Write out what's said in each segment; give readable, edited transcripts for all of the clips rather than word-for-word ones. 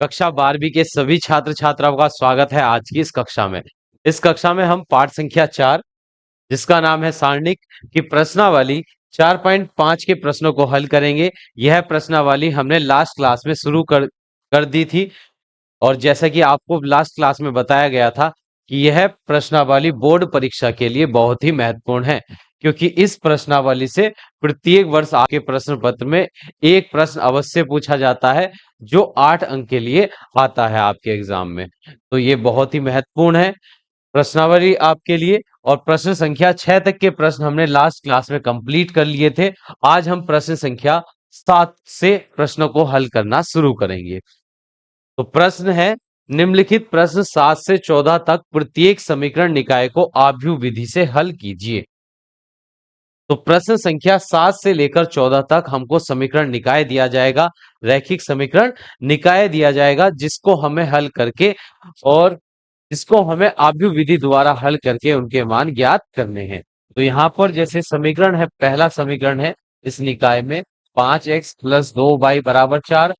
कक्षा 12वीं के सभी छात्र छात्राओं का स्वागत है आज की इस कक्षा में। इस कक्षा में हम पाठ संख्या 4 जिसका नाम है सारणिक की प्रश्नावली 4.5 के प्रश्नों को हल करेंगे। यह प्रश्नावली हमने लास्ट क्लास में शुरू कर दी थी और जैसा कि आपको लास्ट क्लास में बताया गया था कि यह प्रश्नावली बोर्ड परीक्षा के लिए बहुत ही महत्वपूर्ण है, क्योंकि इस प्रश्नावली से प्रत्येक वर्ष आपके प्रश्न पत्र में एक प्रश्न अवश्य पूछा जाता है जो 8 अंक के लिए आता है आपके एग्जाम में। तो ये बहुत ही महत्वपूर्ण है प्रश्नावली आपके लिए। और प्रश्न संख्या 6 तक के प्रश्न हमने लास्ट क्लास में कंप्लीट कर लिए थे। आज हम प्रश्न संख्या 7 से प्रश्नों को हल करना शुरू करेंगे। तो प्रश्न है, निम्नलिखित प्रश्न 7 से 14 तक प्रत्येक समीकरण निकाय को आव्यूह विधि से हल कीजिए। तो प्रश्न संख्या 7 से लेकर 14 तक हमको समीकरण निकाय दिया जाएगा, रैखिक समीकरण निकाय दिया जाएगा, जिसको हमें हल करके और जिसको हमें आव्यूह विधि द्वारा हल करके उनके मान ज्ञात करने हैं। तो यहाँ पर जैसे समीकरण है, पहला समीकरण है इस निकाय में 5x प्लस 2y बराबर 4।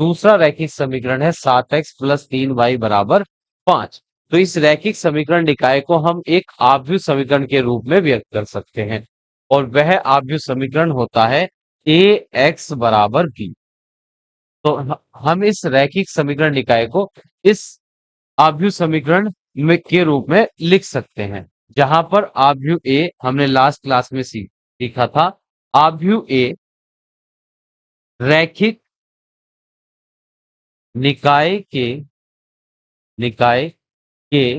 दूसरा रैखिक समीकरण है 7x प्लस 3y बराबर 5। तो इस रैखिक समीकरण निकाय को हम एक आव्यूह समीकरण के रूप में व्यक्त कर सकते हैं और वह आव्यूह समीकरण होता है ax बराबर b। तो हम इस रैखिक समीकरण निकाय को इस आव्यूह समीकरण में के रूप में लिख सकते हैं, जहां पर आव्यूह ए हमने लास्ट क्लास में सीखा था। आव्यूह ए रैखिक निकाय के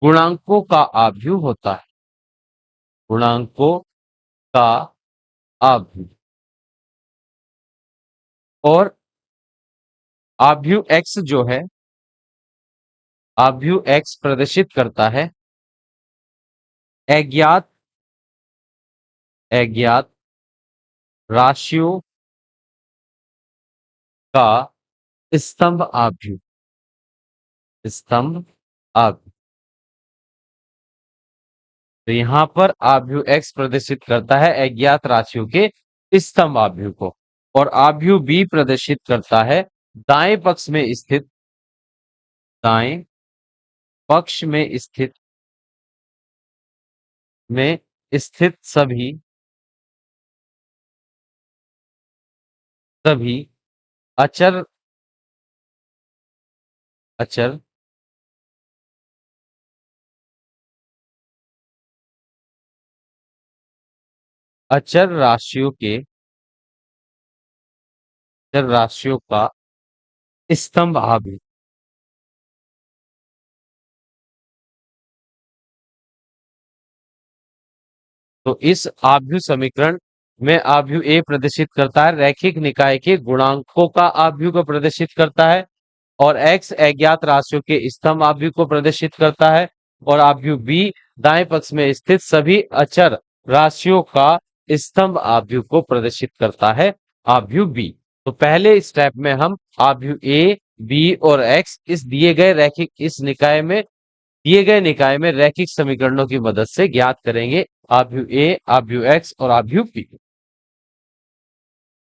गुणांकों का आव्यूह होता है, गुणांकों का आव्यूह। और आव्यूह एक्स जो है, आव्यूह एक्स प्रदर्शित करता है अज्ञात अज्ञात राशियों का स्तंभ आव्यूह, स्तंभ आव्यूह। तो यहां पर आव्यूह एक्स प्रदर्शित करता है अज्ञात राशियों के स्तंभ आव्यूह को, और आव्यूह बी प्रदर्शित करता है दाएं पक्ष में स्थित, दाएं पक्ष में स्थित सभी अचर अचर अचर राशियों का स्तंभ आव्यूह। तो इस आव्यूह समीकरण में आव्यूह ए प्रदर्शित करता है रैखिक निकाय के गुणांकों का आव्यूह को प्रदर्शित करता है, और एक्स अज्ञात राशियों के स्तंभ आव्यूह को प्रदर्शित करता है, और आव्यूह बी दाएं पक्ष में स्थित सभी अचर राशियों का स्तंभ आव्यूह को प्रदर्शित करता है, आव्यूह बी। तो पहले स्टेप में हम आव्यूह ए, बी और एक्स दिए गए निकाय में रैखिक समीकरणों की मदद से ज्ञात करेंगे, आव्यूह ए, आव्यूह एक्स और आव्यूह बी।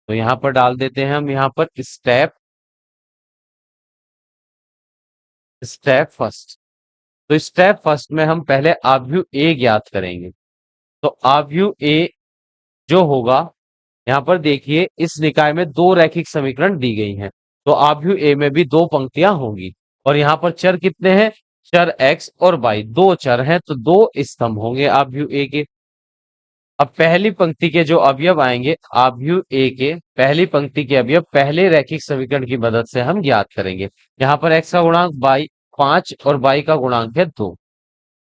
तो यहां पर डाल देते हैं हम यहां पर स्टेप फर्स्ट। तो स्टेप फर्स्ट में हम पहले आव्यूह ए ज्ञात करेंगे। तो आव्यूह ए जो होगा, यहां पर देखिए इस निकाय में दो रैखिक समीकरण दी गई हैं, तो आव्यूह ए में भी दो पंक्तियां होंगी। और यहां पर चर कितने हैं? चर x और y, दो चर हैं, तो दो स्तंभ होंगे आव्यूह ए के। अब पहली पंक्ति के जो अवयव आएंगे आव्यूह ए के, पहली पंक्ति के अवयव पहले रैखिक समीकरण की मदद से हम ज्ञात करेंगे। यहाँ पर x का गुणांक 5 और y का गुणांक है 2,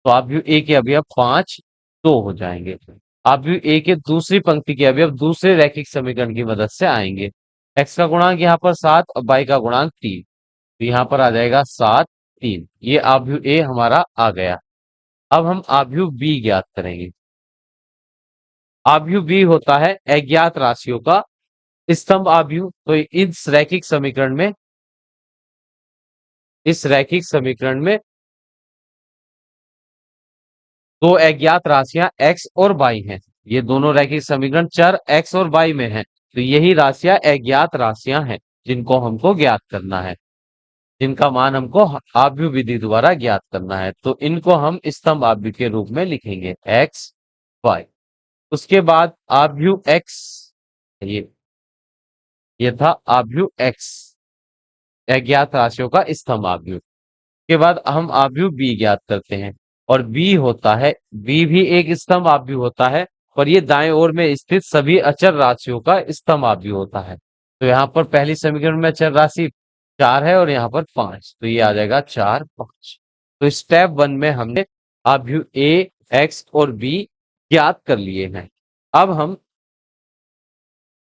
तो आव्यूह ए के अवयव 5, 2 हो जाएंगे। आव्यूह ए के दूसरी पंक्ति के अवयव दूसरे रैखिक समीकरण की मदद से आएंगे। x का गुणांक यहाँ पर 7 और y का गुणांक 3, तो यहाँ पर आ जाएगा 7, 3। ये आव्यूह ए हमारा आ गया। अब हम आव्यूह बी ज्ञात करेंगे। आव्यूह बी होता है अज्ञात राशियों का स्तंभ आव्यूह। तो इस रैखिक समीकरण में दो अज्ञात राशियां x और y हैं। ये दोनों रैखिक समीकरण चर x और y में हैं, तो यही राशियां अज्ञात राशियां हैं जिनको हमको ज्ञात करना है। जिनका मान हमको आव्यूह विधि द्वारा ज्ञात करना है। तो इनको हम स्तंभ आव्यूह के रूप में लिखेंगे एक्स वाई। उसके बाद आव्यूह एक्स, ये ये था आव्यूह एक्स, अज्ञात राशियों का स्तंभ आव्यूह। के बाद हम आव्यूह बी ज्ञात करते हैं, और बी होता है, बी भी एक स्तंभ आव्यूह होता है, और ये दाएं ओर में स्थित सभी अचर राशियों का स्तंभ आव्यूह होता है। तो यहाँ पर पहली समीकरण में अचर राशि 4 है और यहाँ पर 5, तो ये आ जाएगा 4 5। तो स्टेप 1 में हमने आव्यूह ए, एक्स और बी ज्ञात कर लिए हैं। अब हम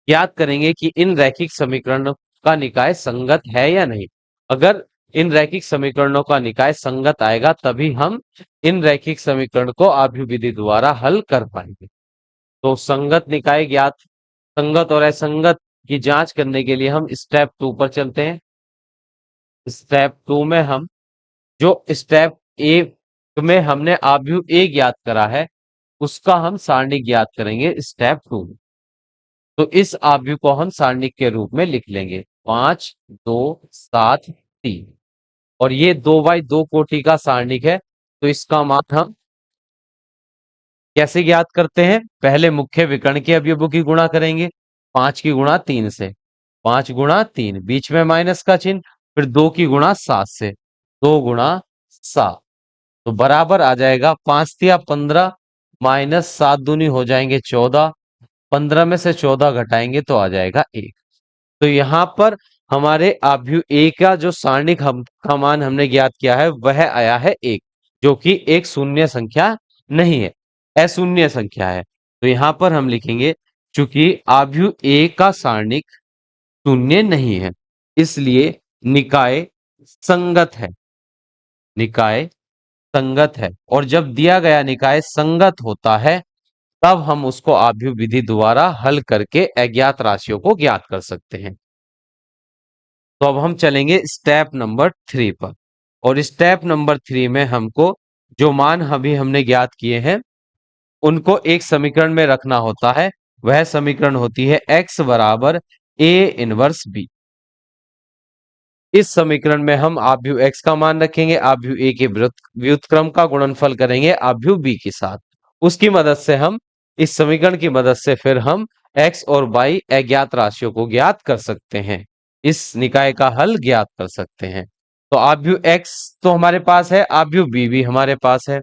ज्ञात करेंगे कि इन रैखिक समीकरणों का निकाय संगत है या नहीं। अगर इन रैखिक समीकरणों का निकाय संगत आएगा तभी हम इन रैखिक समीकरण को आव्यूह विधि द्वारा हल कर पाएंगे। तो संगत निकाय ज्ञात, संगत और असंगत की जांच करने के लिए हम स्टेप 2 पर चलते हैं। स्टेप 2 में हम, जो स्टेप ए में हमने आव्यूह ए ज्ञात करा है, उसका हम सारणिक ज्ञात करेंगे स्टेप 2 में। तो इस आव्यूह को हम सारणिक के रूप में लिख लेंगे 5 2 7 3, और ये 2x2 कोटि का सारणिक है। तो इसका मान हम कैसे ज्ञात करते हैं? पहले मुख्य विकर्ण के अवयवों की गुणा करेंगे, 5 की गुणा 3 से, 5 गुणा 3, बीच में माइनस का चिन्ह, फिर 2 की गुणा 7 से, 2 गुणा 7, तो बराबर आ जाएगा 5 तिया 15 माइनस 7 दूनी हो जाएंगे 14, 15 में से 14 घटाएंगे तो आ जाएगा 1। तो यहाँ पर हमारे आव्यूह ए का जो सारणिक हम का मान हमने ज्ञात किया है वह आया है 1, जो कि एक शून्य संख्या नहीं है, अशून्य संख्या है। तो यहाँ पर हम लिखेंगे चूंकि आव्यूह ए का सारणिक शून्य नहीं है, इसलिए निकाय संगत है, निकाय संगत है। और जब दिया गया निकाय संगत होता है तब हम उसको आव्यूह विधि द्वारा हल करके अज्ञात राशियों को ज्ञात कर सकते हैं। तो अब हम चलेंगे स्टेप नंबर 3 पर, और स्टेप नंबर 3 में हमको जो मान अभी हमने ज्ञात किए हैं उनको एक समीकरण में रखना होता है। वह समीकरण होती है x बराबर a इनवर्स b। इस समीकरण में हम आव्यूह x का मान रखेंगे, आव्यूह a के व्युत्क्रम का गुणनफल करेंगे आव्यूह b के साथ। उसकी मदद से हम, इस समीकरण की मदद से फिर हम x और y अज्ञात राशियों को ज्ञात कर सकते हैं, इस निकाय का हल ज्ञात कर सकते हैं। तो आव्यूह x तो हमारे पास है, आव्यूह b भी हमारे पास है।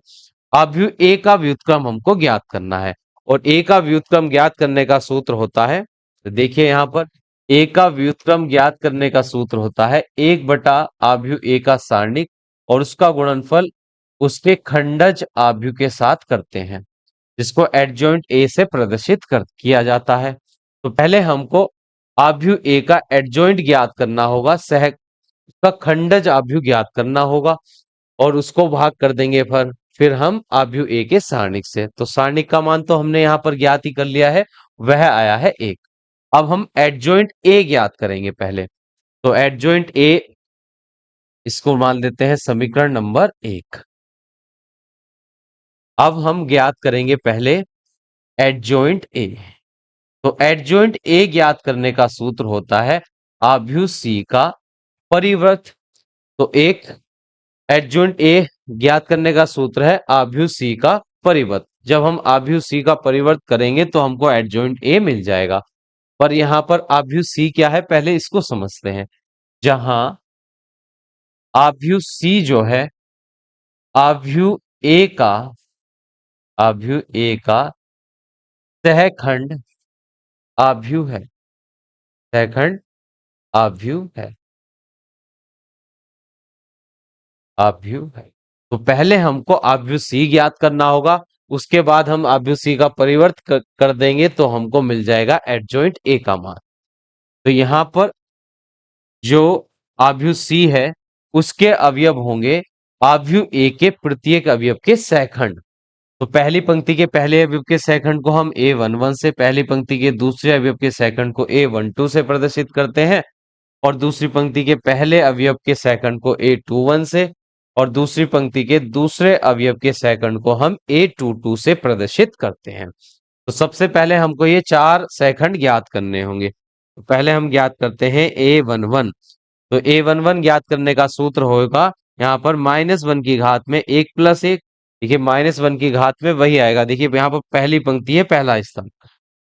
आव्यूह a का व्युत्क्रम हमको ज्ञात करना है, और a का व्युत्क्रम ज्ञात करने का सूत्र होता है, तो देखिए यहाँ पर a का व्युत्क्रम ज्ञात करने का सूत्र होता है 1 बटा आव्यूह a का सारणिक और उसका गुणनफल उसके खंडज आव्यूह के साथ करते हैं, जिसको एडजॉइंट ए से प्रदर्शित किया जाता है। तो पहले हमको आव्यूह ए का एडजॉइंट ज्ञात करना होगा, उसका खंडज आव्यूह ज्ञात करना होगा, और उसको भाग कर देंगे फिर हम आव्यूह ए के सारणिक से। तो सारणिक का मान तो हमने यहाँ पर ज्ञात ही कर लिया है, वह आया है 1। अब हम एडजॉइंट ए ज्ञात करेंगे पहले। तो एडजॉइंट ए, इसको मान देते हैं समीकरण नंबर 1। अब हम ज्ञात करेंगे पहले एडजॉइंट ए। तो एडजॉइंट ए ज्ञात करने का सूत्र होता है आव्यूह सी का परिवर्त। तो एक एडजॉइंट ए ज्ञात करने का सूत्र है आव्यूह सी का परिवर्त। जब हम आव्यूह सी का परिवर्त करेंगे तो हमको एडजॉइंट ए मिल जाएगा। पर यहां पर आव्यूह सी क्या है पहले इसको समझते हैं। जहां आव्यूह सी जो है आव्यूह ए का, आव्यूह ए का सहखंड आव्यूह है, सहखंड आव्यूह है, आव्यूह है। तो पहले हमको आव्यूह सी ज्ञात करना होगा, उसके बाद हम आव्यूह सी का परिवर्त कर देंगे तो हमको मिल जाएगा एडजॉइंट ए का मान। तो यहां पर जो आव्यूह सी है उसके अवयव होंगे आव्यूह ए के प्रत्येक अवयव के सहखंड। तो पहली पंक्ति के पहले अवयव के सहखंड को हम a11 से, पहली पंक्ति के दूसरे अवयव के सहखंड को a12 से प्रदर्शित करते हैं, और दूसरी पंक्ति के पहले अवयव के सहखंड को a21 से, और दूसरी पंक्ति के दूसरे अवयव के सहखंड को हम a22 से प्रदर्शित करते हैं। तो सबसे पहले हमको ये चार सहखंड ज्ञात करने होंगे। तो पहले हम ज्ञात करते हैं a11। तो a11 ज्ञात करने का सूत्र होगा यहाँ पर -1 की घात में 1 + 1। देखिए -1 की घात में वही आएगा। देखिए यहाँ पर पहली पंक्ति है, पहला स्तंभ,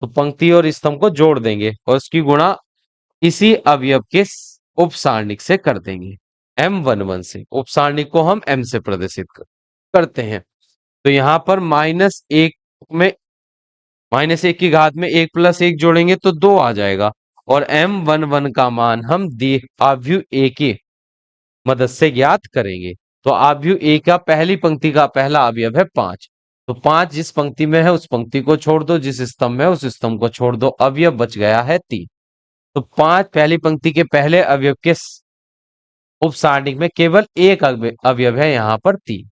तो पंक्ति और स्तंभ को जोड़ देंगे और उसकी गुणा इसी अवयव के उप सारणिक से कर देंगे, m11 से। उप सारणिक को हम m से प्रदर्शित करते हैं। तो यहाँ पर -1 की घात में 1 + 1 जोड़ेंगे तो 2 आ जाएगा, और m11 का मान हम दी आव्यूह a की मदद से ज्ञात करेंगे। तो आव्यूह a का पहली पंक्ति का पहला अवयव है 5। तो 5 जिस पंक्ति में है उस पंक्ति को छोड़ दो, जिस स्तंभ में है उस स्तंभ को छोड़ दो, अवयव बच गया है 3। तो 5 पहली पंक्ति के पहले अवयव के उप सारणिक में केवल एक अवयव है, यहाँ पर 3।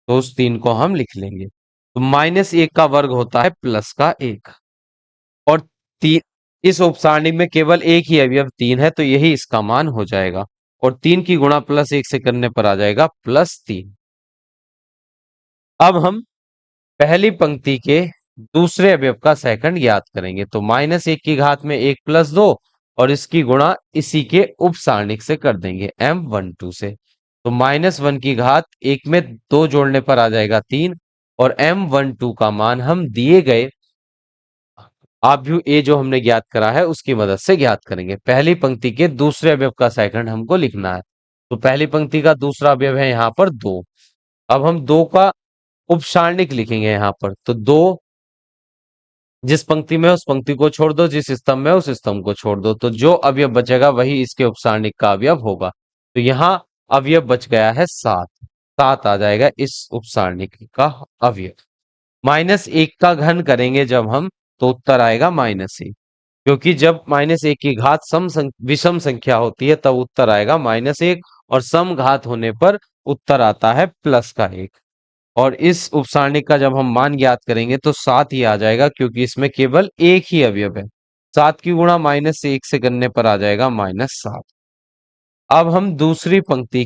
तो उस 3 को हम लिख लेंगे। तो -1 का वर्ग होता है +1, और 3 इस उप सारणिक में केवल एक ही अवयव 3 है, तो यही इसका मान हो जाएगा, और 3 की गुणा +1 से करने पर आ जाएगा +3। अब हम पहली पंक्ति के दूसरे अवयव का सेकंड ज्ञात करेंगे। तो -1 की घात में 1 + 2, और इसकी गुणा इसी के उप सारणिक से कर देंगे, m12 से। तो -1 की घात 1 में 2 जोड़ने पर आ जाएगा 3, और m12 का मान हम दिए गए आव्यूह ए जो हमने ज्ञात करा है उसकी मदद से ज्ञात करेंगे। पहली पंक्ति के दूसरे अवयव का सेकंड हमको लिखना है। तो पहली पंक्ति का दूसरा अवयव है यहाँ पर 2। अब हम 2 का उपसारणिक लिखेंगे यहाँ पर। तो 2 जिस पंक्ति में उस पंक्ति को छोड़ दो, जिस स्तंभ में उस स्तंभ को छोड़ दो, तो जो अवयव बचेगा वही इसके उपसारणिक का अवयव होगा। तो यहाँ अवयव बच गया है 7। 7 आ जाएगा इस उपसारणिक का अवयव। -1 का घन करेंगे जब हम, तो उत्तर आएगा -1, क्योंकि जब -1 की घात विषम संख्या होती है तब उत्तर आएगा -1, और सम घात होने पर उत्तर आता है +1। और इस उपसारणिक का जब हम मान ज्ञात करेंगे तो 7 ही आ जाएगा, क्योंकि इसमें केवल एक ही अवयव है। 7 की गुणा -1 से करने पर आ जाएगा -7। अब हम दूसरी पंक्ति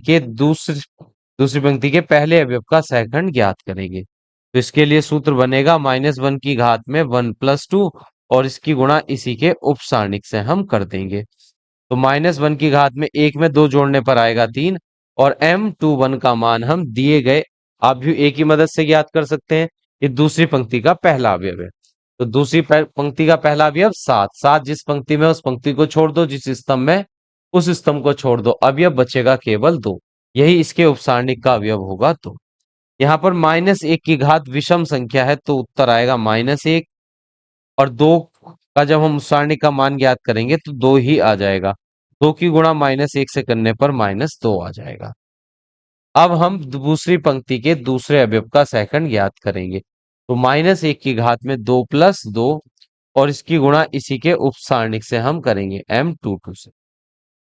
के पहले अवयव का सेकंड ज्ञात करेंगे। तो इसके लिए सूत्र बनेगा -1 की घात में 1 + 2, और इसकी गुणा इसी के उप सारणिक से हम कर देंगे। तो -1 की घात में 1 में 2 जोड़ने पर आएगा 3, और m21 का मान हम दिए गए आव्यूह ए की मदद से ज्ञात कर सकते हैं। ये दूसरी पंक्ति का पहला अवयव है। तो दूसरी पंक्ति का पहला अवयव 7। 7 जिस पंक्ति में उस पंक्ति को छोड़ दो, जिस स्तंभ में उस स्तंभ को छोड़ दो, अवयव बचेगा केवल 2। यही इसके उपसारणिक का अवयव होगा। तो यहाँ पर -1 की घात विषम संख्या है, तो उत्तर आएगा -1, और 2 का जब हम उपसारणिक का मान ज्ञात करेंगे तो 2 ही आ जाएगा। 2 की गुणा -1 से करने पर -2 आ जाएगा। अब हम दूसरी पंक्ति के दूसरे अवयव का सेकंड ज्ञात करेंगे। तो -1 की घात में 2 + 2, और इसकी गुणा इसी के उप सारणिक से हम करेंगे, m22 से।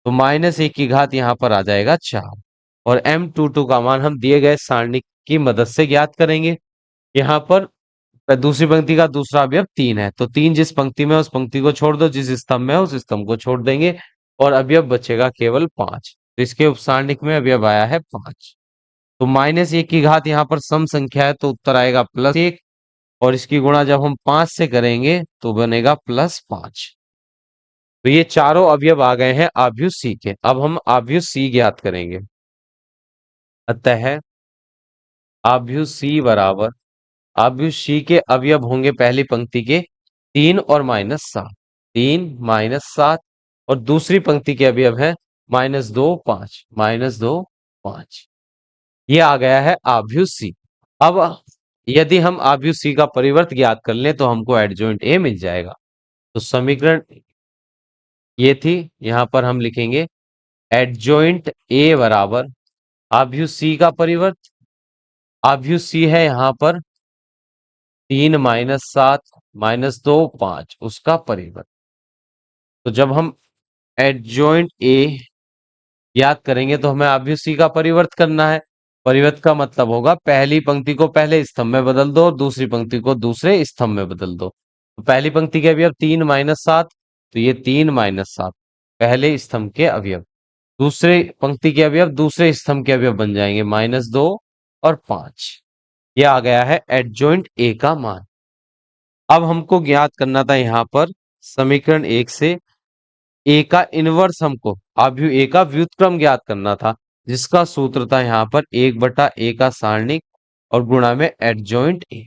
तो -1 की घात यहाँ पर आ जाएगा 4, और m22 का मान हम दिए गए सारणिक की मदद से ज्ञात करेंगे। यहाँ पर दूसरी पंक्ति का दूसरा अवयव 3 है, तो 3 जिस पंक्ति में उस पंक्ति को छोड़ दो, जिस स्तंभ में उस स्तंभ को छोड़ देंगे, और अवयव बचेगा केवल 5। तो इसके उपसारणिक में अवयव आया है 5। तो -1 की घात यहाँ पर सम संख्या है, तो उत्तर आएगा +1, और इसकी गुणा जब हम 5 से करेंगे तो बनेगा +5। तो ये चारों अवयव आ गए हैं आव्यूह सी के। अब हम आव्यूह सी ज्ञात करेंगे। अतः आव्यूह सी बराबर, आव्यूह सी के अवयव होंगे पहली पंक्ति के 3 और -7। 3 -7, और दूसरी पंक्ति के अवयव है -2 5, -2 5। ये आ गया है आव्यूह सी। अब यदि हम आव्यूह सी का परिवर्त ज्ञात कर लें तो हमको एडजॉइंट ए मिल जाएगा। तो समीकरण ये थी, यहां पर हम लिखेंगे एडजॉइंट ए बराबर आव्यूह सी का परिवर्त। आव्यूह सी है यहाँ पर 3 -7 -2 5, उसका परिवर्त। तो जब हम एडजॉइंट ए याद करेंगे तो हमें आव्यूह सी का परिवर्त करना है। परिवर्त का मतलब होगा पहली पंक्ति को पहले स्तंभ में बदल दो और दूसरी पंक्ति को दूसरे स्तंभ में बदल दो। तो पहली पंक्ति के अवयव 3 -7, तो ये 3 -7 पहले स्तंभ के अवयव। दूसरे पंक्ति के अवयव दूसरे स्तंभ के अवयव बन जाएंगे, -2 और 5। यह आ गया है एडजॉइंट ए का मान। अब हमको ज्ञात करना था यहाँ पर समीकरण 1 से ए का इनवर्स हमको आव्यूह ए का व्युत्क्रम ज्ञात करना था, जिसका सूत्र था यहाँ पर 1/a का सारणिक और गुणा में एडजॉइंट ए।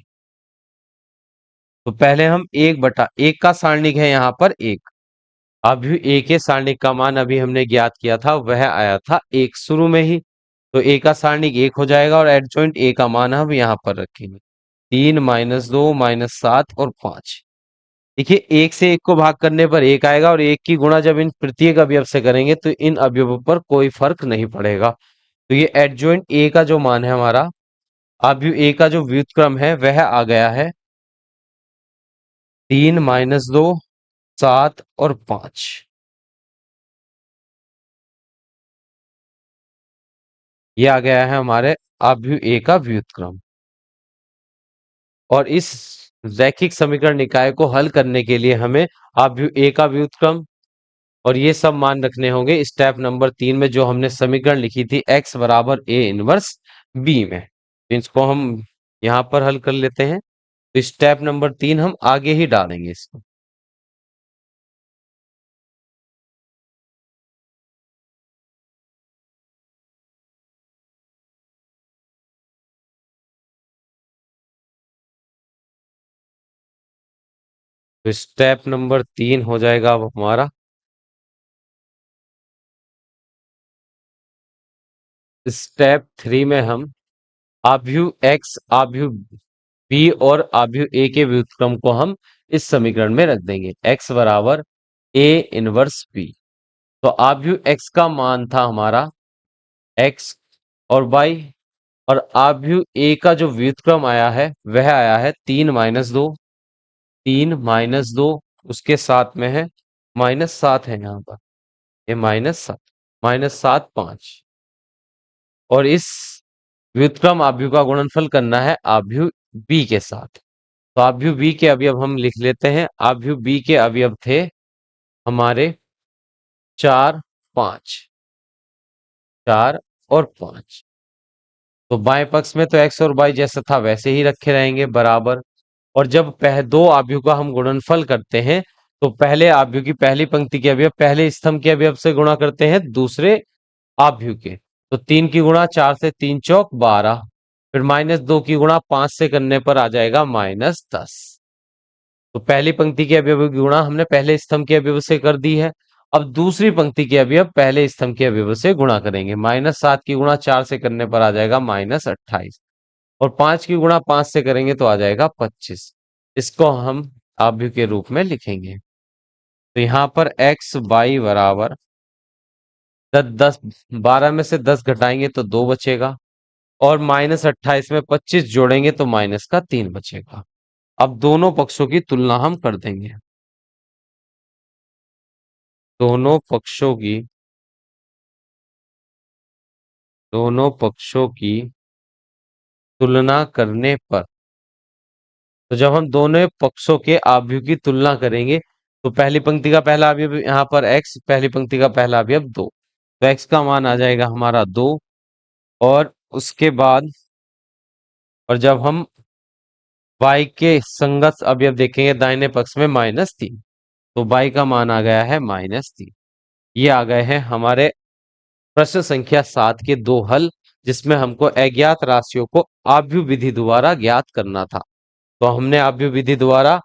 तो पहले हम 1/1 का सारणिक है यहाँ पर 1। आव्यूह ए के सारणिक का मान अभी हमने ज्ञात किया था, वह आया था 1 शुरू में ही। तो ए का सारणिक 1 हो जाएगा और एडजॉइंट ए का मान हम यहाँ पर रखेंगे 3 -2 -7 और 5। देखिए 1 से 1 को भाग करने पर 1 आएगा और 1 की गुणा जब इन प्रत्येक अवयव से करेंगे तो इन अवयवों पर कोई फर्क नहीं पड़ेगा। तो ये एडजॉइंट ए का जो मान है हमारा, आव्यूह ए का जो व्युत्क्रम है वह आ गया है 3 -2 7 और 5। ये आ गया है हमारे आव्यूह ए का व्युत्क्रम। और इस रैखिक समीकरण निकाय को हल करने के लिए हमें आव्यूह ए का व्युत्क्रम और ये सब मान रखने होंगे स्टेप नंबर 3 में, जो हमने समीकरण लिखी थी x बराबर a इनवर्स b में। तो इसको हम यहाँ पर हल कर लेते हैं। तो स्टेप नंबर 3 हम आगे ही डालेंगे इसको। तो स्टेप नंबर 3 हो जाएगा अब हमारा स्टेप 3 में हम आव्यूह x, आव्यूह b और आव्यूह a के व्युत्क्रम को हम इस समीकरण में रख देंगे x बराबर a इनवर्स b। तो आव्यूह x का मान था हमारा x और y, और आव्यूह a का जो व्युत्क्रम आया है वह आया है 3 -2, 3 -2, उसके साथ में है -7 है यहाँ पर, ये -7, -7 5। और इस व्युत्क्रम आव्यूह का गुणनफल करना है आव्यूह b के साथ। तो आव्यूह b के अवयव हम लिख लेते हैं। आव्यूह b के अवयव थे हमारे 4 5, 4 और 5। तो बाएं पक्ष में तो x और y जैसा था वैसे ही रखे रहेंगे बराबर। और जब दो आव्यूह का हम गुणनफल करते हैं तो पहले आव्यूह की पहली पंक्ति के अवयव पहले स्तंभ के अवयव से गुणा करते हैं दूसरे आव्यूह के। तो 3 की गुणा 4 से 3 चौक 12, फिर -2 की गुणा 5 से करने पर आ जाएगा -10। तो पहली पंक्ति के अवयव की गुणा हमने पहले स्तंभ के अवयव से कर दी है। अब दूसरी पंक्ति के अवयव पहले स्तंभ के अवयव से गुणा करेंगे। -7 की गुणा 4 से करने पर आ जाएगा -28, और 5 की गुणा 5 से करेंगे तो आ जाएगा 25। इसको हम आव्यूह के रूप में लिखेंगे। तो यहाँ पर x y बराबर 10 12 में से 10 घटाएंगे तो 2 बचेगा, और -28 में 25 जोड़ेंगे तो -3 बचेगा। अब दोनों पक्षों की तुलना हम कर देंगे। दोनों पक्षों की दोनों पक्षों की तुलना करने पर, तो जब हम दोनों पक्षों के आव्यूह की तुलना करेंगे तो पहली पंक्ति का पहला अवयव यहाँ पर x, पहली पंक्ति का पहला अवयव 2, तो x का मान आ जाएगा हमारा 2। और उसके बाद और जब हम y के संगत अवयव देखेंगे दाहिने पक्ष में -3, तो y का मान आ गया है -3। ये आ गए हैं हमारे प्रश्न संख्या 7 के दो हल, जिसमें हमको अज्ञात राशियों को आव्यूह विधि द्वारा ज्ञात करना था। तो हमने आव्यूह विधि द्वारा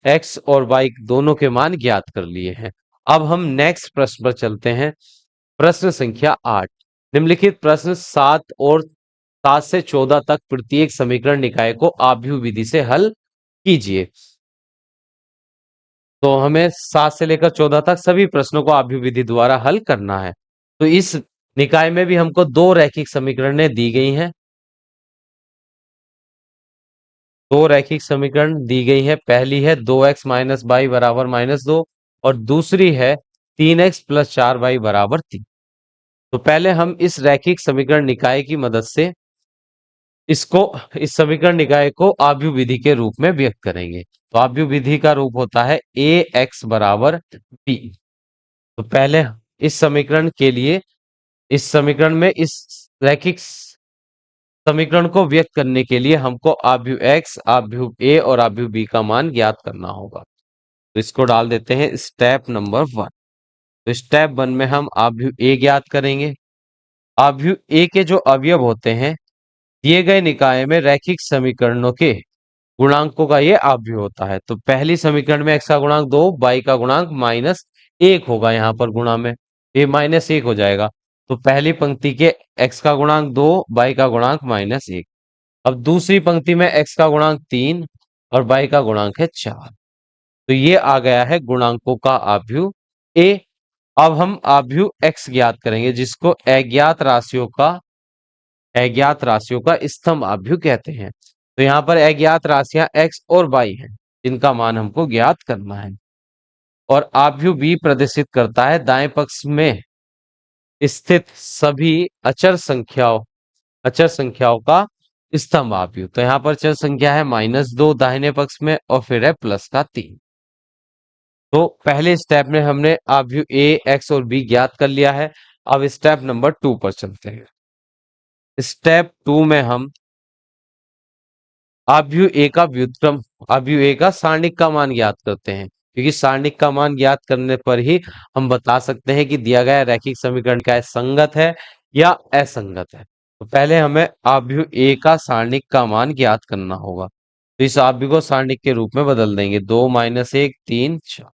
x और y दोनों के मान ज्ञात कर लिए हैं। अब हम नेक्स्ट प्रश्न पर चलते हैं। प्रश्न संख्या 8, निम्नलिखित प्रश्न 7 और 7 से 14 तक प्रत्येक समीकरण निकाय को आव्यूह विधि से हल कीजिए। तो हमें 7 से लेकर 14 तक सभी प्रश्नों को आव्यूह विधि द्वारा हल करना है। तो इस निकाय में भी हमको दो रैखिक समीकरणें दी गई हैं। दो रैखिक समीकरण दी गई है। पहली है 2x माइनस वाई बराबर -2, और दूसरी है 3x प्लस 4y बराबर 3। तो पहले हम इस रैखिक समीकरण निकाय की मदद से इसको इस समीकरण निकाय को आव्यूह विधि के रूप में व्यक्त करेंगे। तो आव्यूह विधि का रूप होता है ax बराबर b। तो पहले इस समीकरण के लिए इस समीकरण में इस रैखिक समीकरण को व्यक्त करने के लिए हमको आव्यूह x, आव्यूह a और आव्यूह b का मान ज्ञात करना होगा। तो इसको डाल देते हैं स्टेप नंबर 1। तो स्टेप 1 में हम आव्यूह ए ज्ञात करेंगे। आव्यूह ए के जो अवयव होते हैं, दिए गए निकाय में रैखिक समीकरणों के गुणांकों का ये आव्यूह होता है। तो पहली समीकरण में x का गुणांक 2, y का गुणांक -1 होगा, यहाँ पर गुणा में ये -1 हो जाएगा। तो पहली पंक्ति के x का गुणांक 2, y का गुणांक -1। अब दूसरी पंक्ति में x का गुणांक 3 और y का गुणांक है 4। तो ये आ गया है गुणांकों का आव्यूह ए। अब हम आव्यूह x ज्ञात करेंगे, जिसको अज्ञात राशियों का स्तंभ आव्यूह कहते हैं। तो यहाँ पर अज्ञात राशियां x और y हैं, जिनका मान हमको ज्ञात करना है। और आव्यूह b प्रदर्शित करता है दाएं पक्ष में स्थित सभी अचर संख्याओं का स्तंभ आव्यूह। तो यहाँ पर चर संख्या है -2 दाहिने पक्ष में, और फिर है +3। तो पहले स्टेप में हमने आव्यूह ए, एक्स और बी ज्ञात कर लिया है। अब स्टेप नंबर 2 पर चलते हैं। स्टेप 2 में हम आव्यूह ए का व्युत्क्रम, आव्यूह ए का सारणिक का मान ज्ञात करते हैं, क्योंकि सारणिक का मान ज्ञात करने पर ही हम बता सकते हैं कि दिया गया रैखिक समीकरण क्या है, संगत है या असंगत है। तो पहले हमें आव्यूह ए का सारणिक का मान ज्ञात करना होगा। तो इस आव्यूह को सारणिक के रूप में बदल देंगे, 2 - 1 3 4।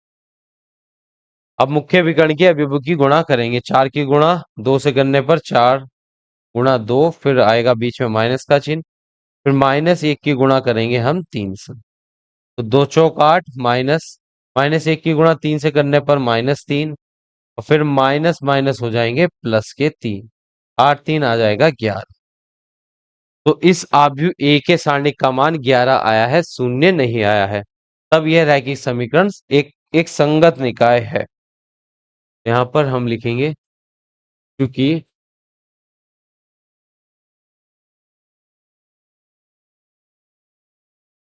अब मुख्य विकर्ण के अवयवों की गुणा करेंगे। 4 की गुणा 2 से करने पर 4 गुणा 2, फिर आएगा बीच में माइनस का चिन्ह, फिर -1 की गुणा करेंगे हम 3 से। तो 2 चौक 8, -1 की गुणा 3 से करने पर -3, और फिर माइनस माइनस हो जाएंगे प्लस के 3, 8 3 आ जाएगा 11। तो इस आव्यूह ए के सारणिक का मान 11 आया है, शून्य नहीं आया है। तब यह रैखिक समीकरण एक संगत निकाय है। यहाँ पर हम लिखेंगे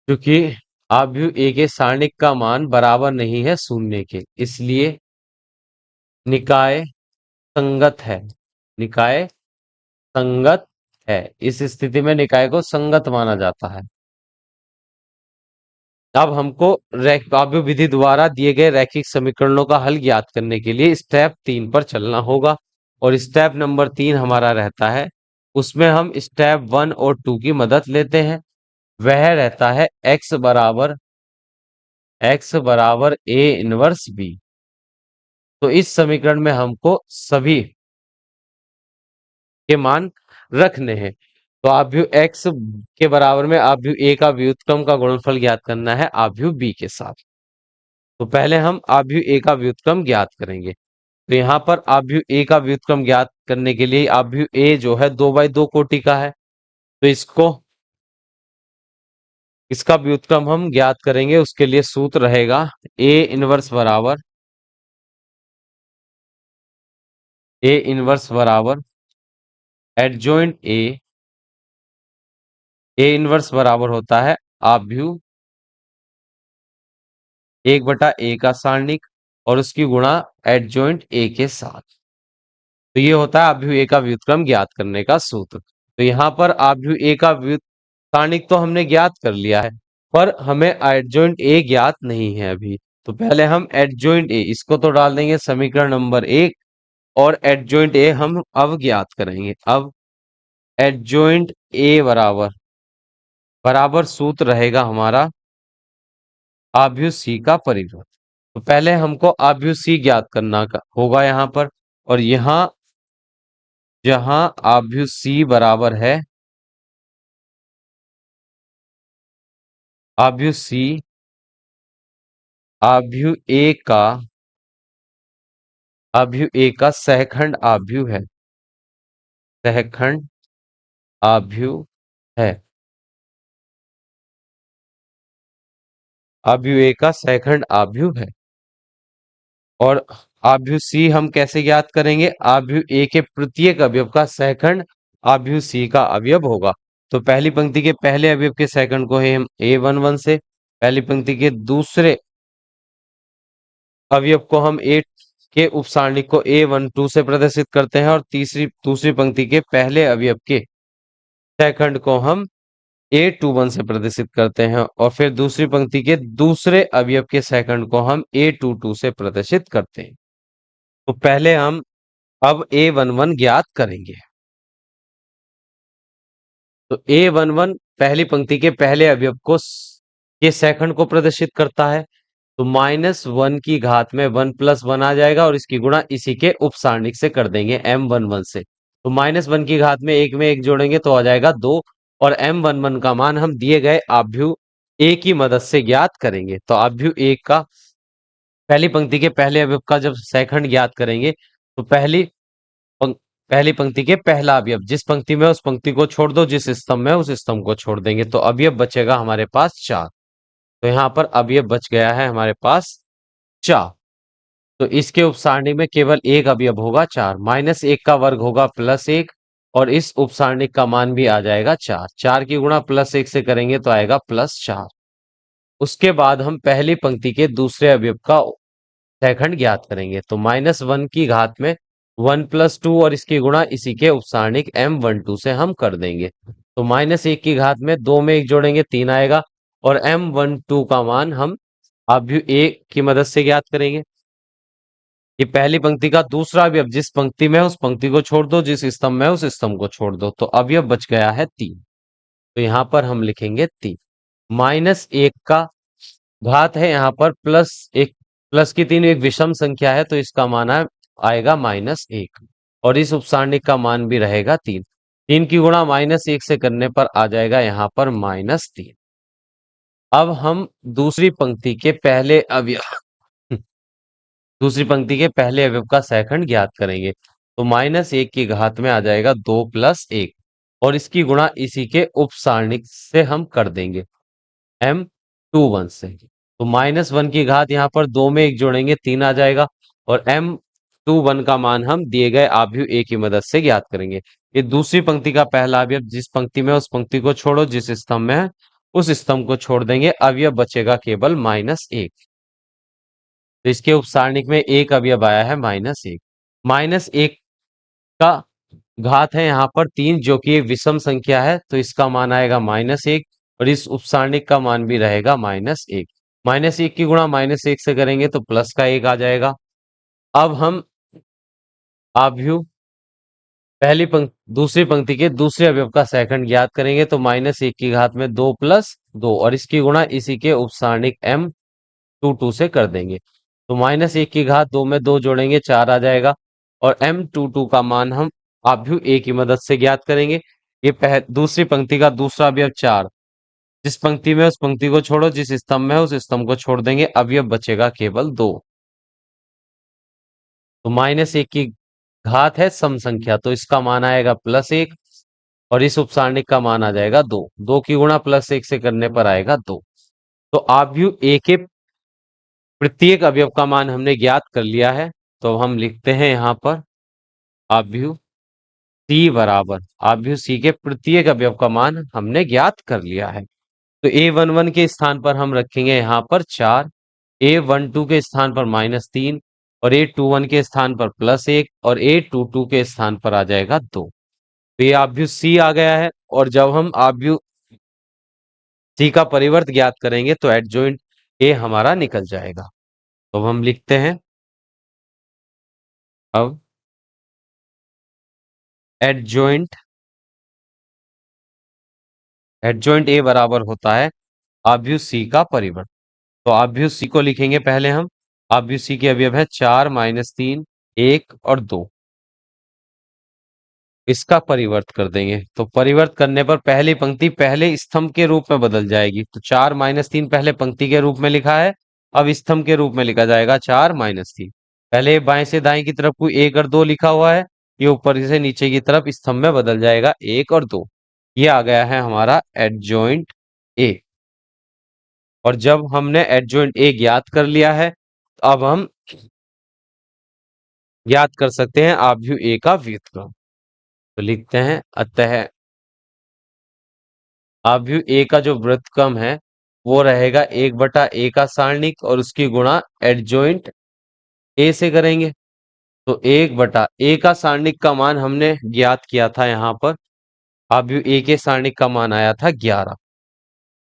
क्योंकि आव्यूह ए के सारणिक का मान बराबर नहीं है शून्य के, इसलिए निकाय संगत है। निकाय संगत है। इस स्थिति में निकाय को संगत माना जाता है। अब हमको आव्यूह विधि द्वारा दिए गए रैखिक समीकरणों का हल ज्ञात करने के लिए स्टेप 3 पर चलना होगा। और स्टेप नंबर 3 हमारा रहता है, उसमें हम स्टेप 1 और 2 की मदद लेते हैं। वह रहता है x बराबर a इनवर्स b। तो इस समीकरण में हमको सभी के मान रखने हैं। तो आव्यूह x के बराबर में आव्यूह a का व्युत्क्रम का गुणनफल ज्ञात करना है आव्यूह b के साथ। तो पहले हम आव्यूह a का व्युत्क्रम ज्ञात करेंगे। तो यहाँ पर आव्यूह a का व्युत्क्रम ज्ञात करने के लिए आव्यूह a जो है 2/2 कोटि का है, तो इसका व्युत्क्रम हम ज्ञात करेंगे। उसके लिए सूत्र रहेगा a इनवर्स बराबर एडजॉइंट ए इनवर्स बराबर होता है आव्यूह 1/a का सारणिक और उसकी गुणा एडजॉइंट ए के साथ। तो ये होता है आव्यूह ए का व्युत्क्रम ज्ञात करने का सूत्र। तो यहाँ पर आव्यूह ए का सारणिक तो हमने ज्ञात कर लिया है, पर हमें एडजॉइंट ए ज्ञात नहीं है अभी। तो पहले हम एडजॉइंट ए इसको तो डाल देंगे समीकरण नंबर 1, और एडजॉइंट ए हम अब ज्ञात करेंगे। अब एडजॉइंट ए बराबर सूत्र रहेगा हमारा आव्यूह सी का परिवर्त। तो पहले हमको आव्यूह सी ज्ञात करना होगा यहाँ पर, और यहाँ जहां आव्यूह सी बराबर है आव्यूह सी आव्यूह ए का सहखंड आव्यूह है, सहखंड आव्यूह है। आव्यूह ए का सहखंड आव्यूह है। और आव्यूह सी हम कैसे ज्ञात करेंगे? आव्यूह ए के प्रत्येक अवयव का सहखंड आव्यूह सी का अवयव होगा। तो पहली पंक्ति के पहले अवयव के सहखंड को हम a11 से, पहली पंक्ति के दूसरे अवयव को हम a के उपसारणिक को a12 से प्रदर्शित करते हैं, और दूसरी पंक्ति के पहले अवयव के सहखंड को हम a21 से प्रदर्शित करते हैं, और फिर दूसरी पंक्ति के दूसरे अवयव के सहखंड को हम a22 से प्रदर्शित करते हैं। तो पहले हम अब A11 ज्ञात करेंगे। तो A11 पहली पंक्ति के पहले अवयव के सेकंड को प्रदर्शित करता है। तो -1 की घात में 1 + 1 आ जाएगा और इसकी गुणा इसी के उपसारणिक से कर देंगे M11 से। तो -1 की घात में 1 में 1 जोड़ेंगे तो आ जाएगा 2 और M11 का मान हम दिए गए आव्यूह A की मदद से ज्ञात करेंगे। तो आव्यूह A का पहली पंक्ति के पहले अवयव का जब सेकंड ज्ञात करेंगे तो पहली पंक्ति के पहला अवयव जिस पंक्ति में है, उस पंक्ति को छोड़ दो, जिस स्तंभ में है, उस स्तंभ को छोड़ देंगे। तो अवयव बचेगा हमारे पास 4। तो यहाँ पर अवयव बच गया है हमारे पास 4। तो इसके उपसारणी में केवल एक अवयव होगा 4। -1 का वर्ग होगा +1 और इस उपसारणी का मान भी आ जाएगा 4। 4 की गुणा +1 से करेंगे तो आएगा +4। उसके बाद हम पहली पंक्ति के दूसरे अवयव का सेकंड ज्ञात करेंगे। तो -1 की घात में 1 + 2 और इसकी गुणा इसी के उपसारणिक M12 से हम कर देंगे। तो -1 की घात में 2 में 1 जोड़ेंगे 3 आएगा और M12 का मान हम अवयव A की मदद से ज्ञात करेंगे। ये पहली पंक्ति का दूसरा अवयव जिस पंक्ति में है, उस पंक्ति को छोड़ दो, जिस स्तंभ में है, उस स्तंभ को छोड़ दो। तो अवयव बच गया है 3। तो यहाँ पर हम लिखेंगे 3। -1 का घात है यहाँ पर +1, प्लस की 3 एक विषम संख्या है तो इसका मान आएगा -1 और इस उपसारणिक का मान भी रहेगा 3। 3 की गुणा -1 से करने पर आ जाएगा यहाँ पर -3। अब हम दूसरी पंक्ति के पहले अवयव का सेकंड ज्ञात करेंगे। तो -1 की घात में आ जाएगा 2 + 1 और इसकी गुणा इसी के उपसारणिक से हम कर देंगे M21 से। तो -1 की घात यहाँ पर 2 में 1 जोड़ेंगे 3 आ जाएगा और M21 का मान हम दिए गए आव्यूह A की मदद से ज्ञात करेंगे। ये दूसरी पंक्ति का पहला अवयव जिस पंक्ति में है, उस पंक्ति को छोड़ो, जिस स्तंभ में है, उस स्तंभ को छोड़ देंगे। अवयव बचेगा केवल -1। तो इसके उपसारणिक में एक अवयव आया है -1। -1 का घात है यहाँ पर 3 जो कि एक विषम संख्या है तो इसका मान आएगा -1 और इस उपसारणिक का मान भी रहेगा -1। -1 की गुणा -1 से करेंगे तो प्लस का 1 आ जाएगा। अब हम आव्यूह दूसरी पंक्ति के दूसरे अवयव का सेकंड ज्ञात करेंगे। तो -1 की घात में 2 + 2 और इसकी गुणा इसी के उपसारणिक M22 से कर देंगे। तो -1 की घात 2 में 2 जोड़ेंगे 4 आ जाएगा और M22 का मान हम आव्यूह A की मदद से ज्ञात करेंगे। ये दूसरी पंक्ति का दूसरा अवयव 4 जिस पंक्ति में है, उस पंक्ति को छोड़ो, जिस स्तंभ में है, उस स्तंभ को छोड़ देंगे। अवयव बचेगा केवल 2। तो -1 की घात है सम संख्या तो इसका मान आएगा +1 और इस उपसारणिक का मान आ जाएगा 2। 2 की गुणा +1 से करने पर आएगा 2। तो आव्यूह A के प्रत्येक अवयव का मान हमने ज्ञात कर लिया है। तो हम लिखते हैं यहाँ पर आव्यूह आव्यूह C के प्रत्येक अवयव का मान हमने ज्ञात कर लिया है। तो A11 के स्थान पर हम रखेंगे यहाँ पर 4, A12 के स्थान पर -3 और A21 के स्थान पर +1 और A22 के स्थान पर आ जाएगा 2। तो ये आव्यूह C आ गया है और जब हम आव्यूह C का परिवर्त ज्ञात करेंगे तो एडजॉइंट A हमारा निकल जाएगा। तो अब हम लिखते हैं अब एडजॉइंट A बराबर होता है आव्यूह C का परिवर्त। तो आव्यूह C को लिखेंगे पहले हम। आव्यूह C के अवयव है 4 -3 1 और 2। इसका परिवर्त कर देंगे तो परिवर्त करने पर पहली पंक्ति पहले स्तंभ के रूप में बदल जाएगी। तो 4 -3 पहले पंक्ति के रूप में लिखा है, अब स्तंभ के रूप में लिखा जाएगा 4 -3। पहले बाएं से दाएं की तरफ को 1 और 2 लिखा हुआ है, ये ऊपर से नीचे की तरफ स्तंभ में बदल जाएगा 1 और 2। ये आ गया है हमारा एडजॉइंट A। और जब हमने एडजॉइंट A ज्ञात कर लिया है अब हम ज्ञात कर सकते हैं आव्यूह A का व्युत्क्रम। तो लिखते हैं अतः आव्यूह A का जो व्युत्क्रम है वो रहेगा 1/A का सारणिक और उसकी गुणा एडजॉइंट A से करेंगे। तो 1/A का सारणिक का मान हमने ज्ञात किया था यहाँ पर आव्यूह A के सारणिक का मान आया था 11।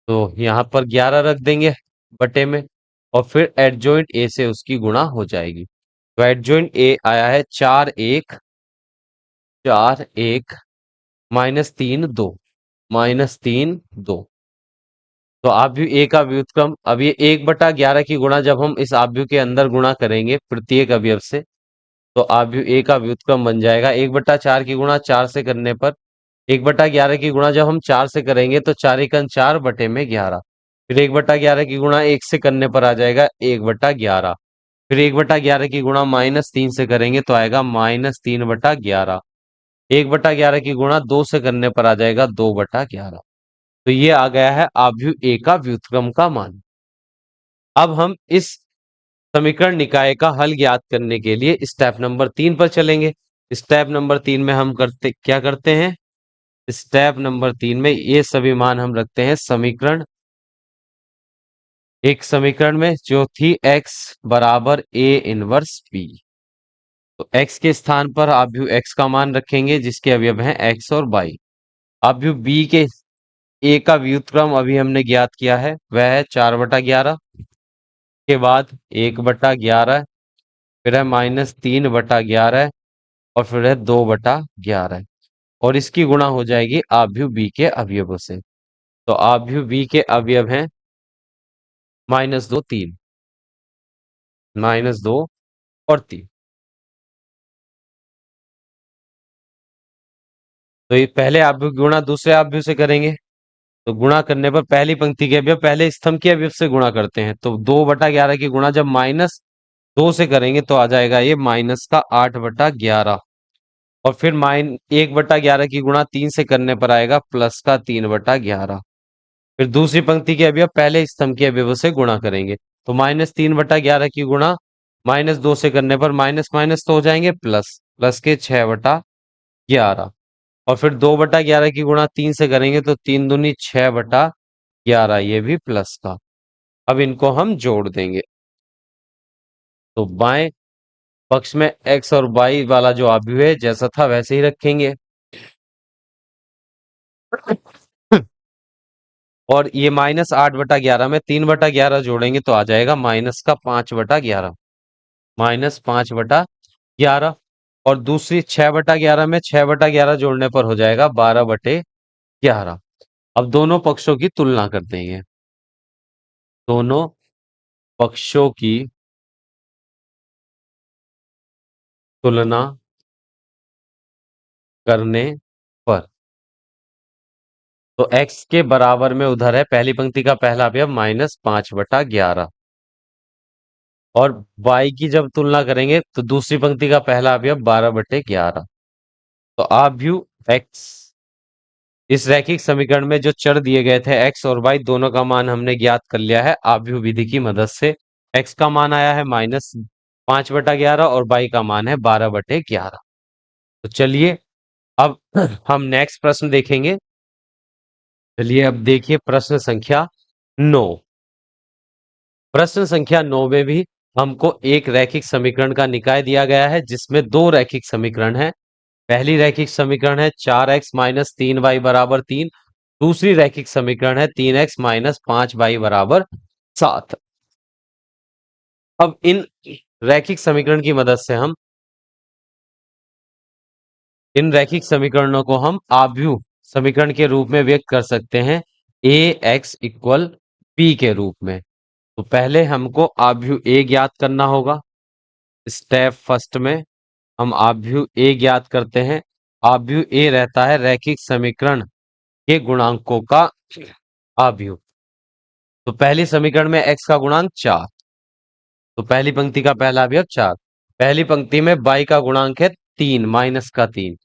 तो यहाँ पर 11 रख देंगे बटे में और फिर एडजॉइंट A से उसकी गुणा हो जाएगी। तो एडजॉइंट ए आया है 4 1 -3 2 तो आव्यूह ए का व्युत्क्रम, अब ये 1/11 की गुणा जब हम इस आव्यूह के अंदर गुणा करेंगे प्रत्येक अवयव से, तो आव्यूह ए का व्युत्क्रम बन जाएगा 1/4 की गुणा 4 से करने पर, 1/11 की गुणा जब हम 4 से करेंगे तो 4 एकन 4 बटे में 11, फिर 1/11 की गुणा 1 से करने पर आ जाएगा 1/11, फिर 1/11 की गुणा -3 से करेंगे तो आएगा -3/11, 1/11 की गुणा 2 से करने पर आ जाएगा 2/11। तो ये आ गया है आव्यूह ए का व्युत्क्रम का मान। अब हम इस समीकरण निकाय का हल ज्ञात करने के लिए स्टेप नंबर 3 पर चलेंगे। स्टेप नंबर 3 में हम क्या करते हैं? स्टेप नंबर 3 में ये सभी मान हम रखते हैं समीकरण, एक समीकरण में जो थी x बराबर a इनवर्स b। तो x के स्थान पर आव्यूह x का मान रखेंगे जिसके अवयव हैं x और y। आव्यूह b के a का व्युत्क्रम अभी हमने ज्ञात किया है, वह है 4/11 के बाद 1/11, फिर है -3/11 और फिर है 2/11 और इसकी गुणा हो जाएगी आव्यूह b के अवयवों से। तो आव्यूह b के अवयव हैं -2 3, -2 और 3। तो ये पहले आव्यूह की गुणा दूसरे आव्यूह से करेंगे, तो गुणा करने पर पहली पंक्ति के अवयव पहले स्तंभ के अवयव से गुणा करते हैं, तो 2/11 की गुणा जब -2 से करेंगे तो आ जाएगा ये -8/11 और फिर 1/11 की गुणा 3 से करने पर आएगा +3/11। फिर दूसरी पंक्ति के अवयव पहले स्तंभ के अवयव से गुणा करेंगे, तो -3/11 की गुणा -2 से करने पर माइनस माइनस तो हो जाएंगे प्लस, प्लस के 6/11 और फिर 2/11 की गुणा 3 से करेंगे तो 3 दूनी 6/11, ये भी प्लस का। अब इनको हम जोड़ देंगे, तो बाएं पक्ष में x और y वाला जो आव्यूह है जैसा था वैसे ही रखेंगे और ये -8/11 में 3/11 जोड़ेंगे तो आ जाएगा -5/11, -5/11 और दूसरी 6/11 में 6/11 जोड़ने पर हो जाएगा 12/11। अब दोनों पक्षों की तुलना कर देंगे, दोनों पक्षों की तुलना करने पर, तो x के बराबर में उधर है पहली पंक्ति का पहला अवयव -5/11 और y की जब तुलना करेंगे तो दूसरी पंक्ति का पहला अवयव 12/11। तो आव्यूह x, इस रैखिक समीकरण में जो चर दिए गए थे x और y दोनों का मान हमने ज्ञात कर लिया है आव्यूह विधि की मदद से। x का मान आया है -5/11 और y का मान है 12/11। तो चलिए अब हम नेक्स्ट प्रश्न देखेंगे। चलिए अब देखिए प्रश्न संख्या 9। प्रश्न संख्या 9 में भी हमको एक रैखिक समीकरण का निकाय दिया गया है जिसमें दो रैखिक समीकरण है। पहली रैखिक समीकरण है 4x - 3y = 3, दूसरी रैखिक समीकरण है 3x - 5y = 7। अब इन रैखिक समीकरण की मदद से हम इन रैखिक समीकरणों को हम आव्यूह समीकरण के रूप में व्यक्त कर सकते हैं ax = b के रूप में। तो पहले हमको आव्यूह a ज्ञात करना होगा। स्टेप फर्स्ट में हम आव्यूह a ज्ञात करते हैं। आव्यूह a रहता है रैखिक समीकरण के गुणांकों का आव्यूह। तो पहली समीकरण में x का गुणांक 4, तो पहली पंक्ति का पहला अवयव 4। पहली पंक्ति में y का गुणांक है 3 -3,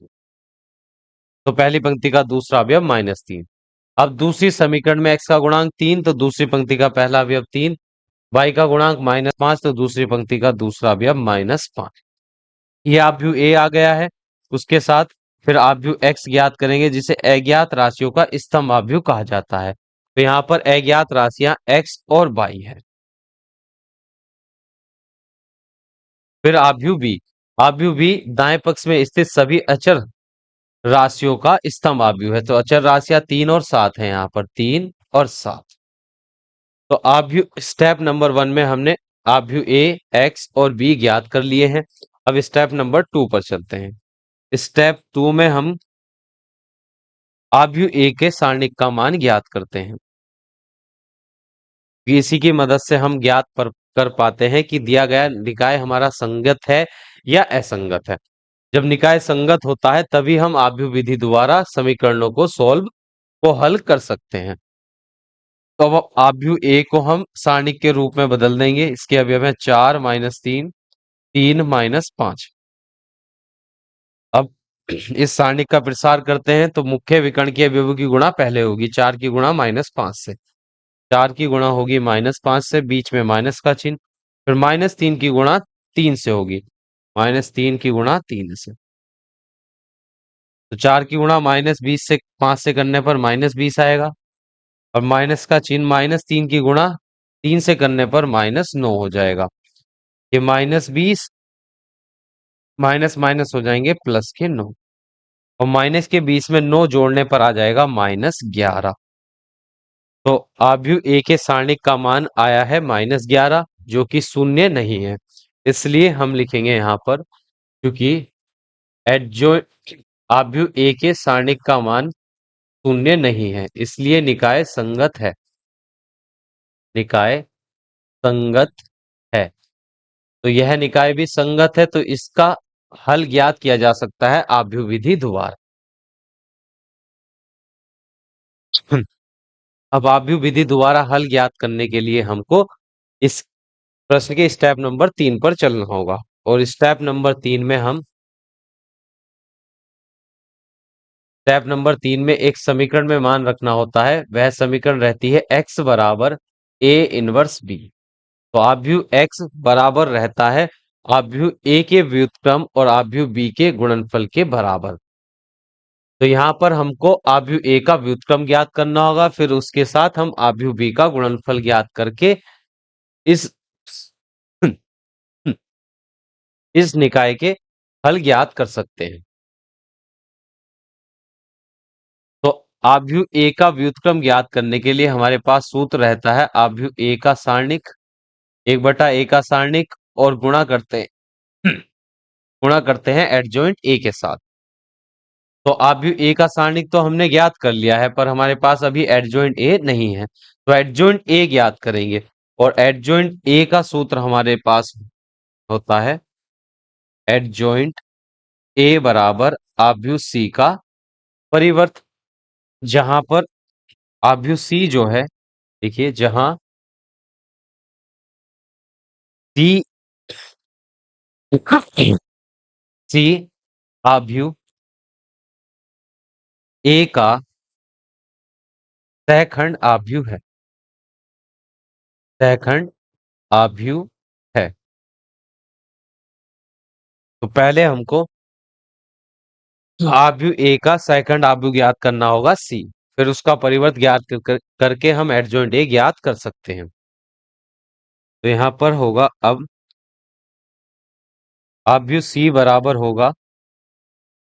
तो पहली पंक्ति का दूसरा अवयव -3। अब दूसरी समीकरण में x का गुणांक 3, तो दूसरी पंक्ति का पहला अवयव 3, y का गुणांक -5, तो दूसरी पंक्ति का दूसरा अवयव -5। ये आव्यूह a आ गया है। उसके साथ फिर आव्यूह x ज्ञात करेंगे जिसे अज्ञात राशियों का स्तंभ आव्यूह कहा जाता है। तो यहाँ पर अज्ञात राशियां x और y है। फिर आव्यूह b, आव्यूह b दाएं पक्ष में स्थित सभी अचर राशियों का स्तंभ आव्यूह है। तो अचर राशियां 3 और 7 है, यहाँ पर 3 और 7। तो आव्यूह स्टेप नंबर 1 में हमने आव्यूह ए, एक्स और बी ज्ञात कर लिए हैं। अब स्टेप नंबर 2 पर चलते हैं। स्टेप 2 में हम आव्यूह ए के सारणिक का मान ज्ञात करते हैं। इसी की मदद से हम ज्ञात कर पाते हैं कि दिया गया निकाय हमारा संगत है या असंगत है। जब निकाय संगत होता है तभी हम आव्यूह विधि द्वारा समीकरणों को हल कर सकते हैं। तो अब आव्यूह ए को हम सारणिक के रूप में बदल देंगे। इसके अवयव है 4 माइनस 3, 3 माइनस 5। अब इस सारणिक का प्रसार करते हैं तो मुख्य विकर्ण के अवयवों की गुणा पहले होगी। 4 की गुणा -5 से, 4 की गुणा होगी -5 से, बीच में माइनस का चिन्ह। फिर -3 की गुणा 3 से होगी, -3 की गुणा 3 से। तो 4 की गुणा -20 से 5 से करने पर -20 आएगा। और माइनस का चिन्ह -3 की गुणा 3 से करने पर -9 हो जाएगा। ये -20 माइनस माइनस हो जाएंगे प्लस के 9, और माइनस के 20 में 9 जोड़ने पर आ जाएगा -11। तो आव्यूह ए के सारणिक का मान आया है -11, जो कि शून्य नहीं है। इसलिए हम लिखेंगे यहाँ पर, क्योंकि एडजो आव्यूह ए के सारणिक का मान शून्य नहीं है, इसलिए निकाय संगत है। निकाय संगत है। तो यह निकाय भी संगत है, तो इसका हल ज्ञात किया जा सकता है आव्यूह विधि द्वारा। अब आव्यूह विधि द्वारा हल ज्ञात करने के लिए हमको इस प्रश्न के स्टेप नंबर 3 पर चलना होगा। और स्टेप नंबर 3 में एक समीकरण में मान रखना होता है। वह समीकरण रहती है x बराबर a इनवर्स b। तो आव्यूह x बराबर रहता है आव्यूह a के व्युत्क्रम और आव्यूह b के गुणनफल के बराबर। तो यहाँ पर हमको आव्यूह a का व्युत्क्रम ज्ञात करना होगा, फिर उसके साथ हम आव्यूह b का गुणनफल ज्ञात करके इस इस निकाय के हल ज्ञात कर सकते हैं। तो आव्यूह ए का व्युत्क्रम ज्ञात करने के लिए हमारे पास सूत्र रहता है आव्यूह ए का सारणिक 1/a का सारणिक, और गुणा करते हैं एडजॉइंट ए के साथ। तो आव्यूह ए का सारणिक तो हमने ज्ञात कर लिया है, पर हमारे पास अभी एडजॉइंट ए नहीं है, तो एडजॉइंट ए ज्ञात करेंगे। और एडजॉइंट ए का सूत्र हमारे पास होता है एडजॉइंट ए बराबर आव्यूह सी का परिवर्त। जहां पर आव्यूह सी जो है, देखिए, जहां सी सी आव्यूह ए का सहखंड आव्यूह है। सहखंड आव्यूह है। तो पहले हमको आव्यूह ए का सहखंड आव्यूह ज्ञात करना होगा सी, फिर उसका परिवर्त ज्ञात करके हम एडजॉइंट ए ज्ञात कर सकते हैं। तो यहां पर होगा अब आव्यूह सी बराबर होगा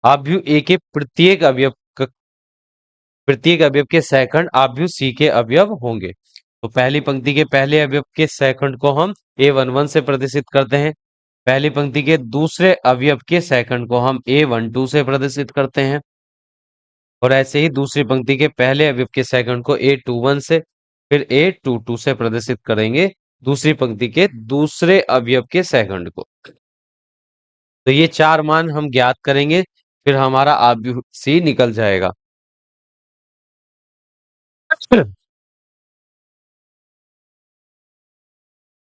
आव्यूह ए के प्रत्येक अवयव के सहखंड आव्यूह सी के अवयव होंगे। तो पहली पंक्ति के पहले अवयव के सहखंड को हम a11 से प्रदर्शित करते हैं। पहली पंक्ति के दूसरे अवयव के सहखंड को हम a12 से प्रदर्शित करते हैं। और ऐसे ही दूसरी पंक्ति के पहले अवयव के सहखंड को a21 से, फिर a22 से प्रदर्शित करेंगे दूसरी पंक्ति के दूसरे अवयव के सहखंड को। तो ये 4 मान हम ज्ञात करेंगे, फिर हमारा आव्यूह सी निकल जाएगा।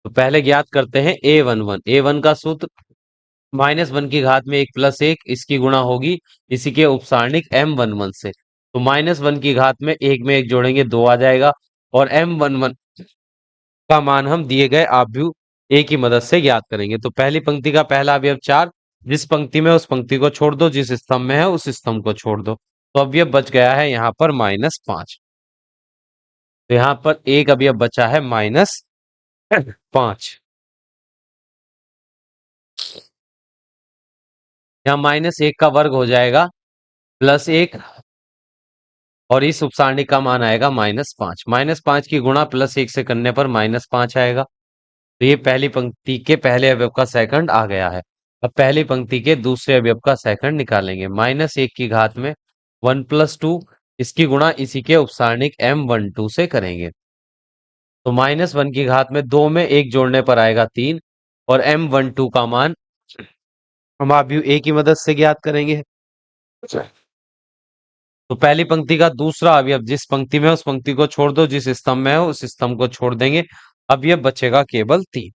तो पहले ज्ञात करते हैं a11। a1 का सूत्र -1 की घात में 1 + 1, इसकी गुणा होगी इसी के उपसारणिक m11 से। तो -1 की घात में 1 में 1 जोड़ेंगे 2 आ जाएगा, और m11 का मान हम दिए गए आव्यूह ए की मदद से ज्ञात करेंगे। तो पहली पंक्ति का पहला अवयव 4, जिस पंक्ति में उस पंक्ति को छोड़ दो, जिस स्तंभ में है उस स्तंभ को छोड़ दो। तो अवयव बच गया है यहाँ पर -5। तो यहाँ पर एक अवयव बचा है -5। यहाँ -1 का वर्ग हो जाएगा +1, और इस उपसारणी का मान आएगा -5। -5 की गुणा +1 से करने पर -5 आएगा। तो ये पहली पंक्ति के पहले अवयव का सेकंड आ गया है। अब पहली पंक्ति के दूसरे अवयव का सेकंड निकालेंगे। -1 की घात में 1+2, इसकी गुणा इसी के उपसारणिक m12 से करेंगे। तो -1 की घात में 2 में 1 जोड़ने पर आएगा 3, और m12 का मान हम आव्यूह ए की मदद से ज्ञात करेंगे। तो पहली पंक्ति का दूसरा अवयव जिस पंक्ति में है उस पंक्ति को छोड़ दो, जिस स्तंभ में है उस स्तंभ को छोड़ देंगे। अवयव बचेगा केवल 3।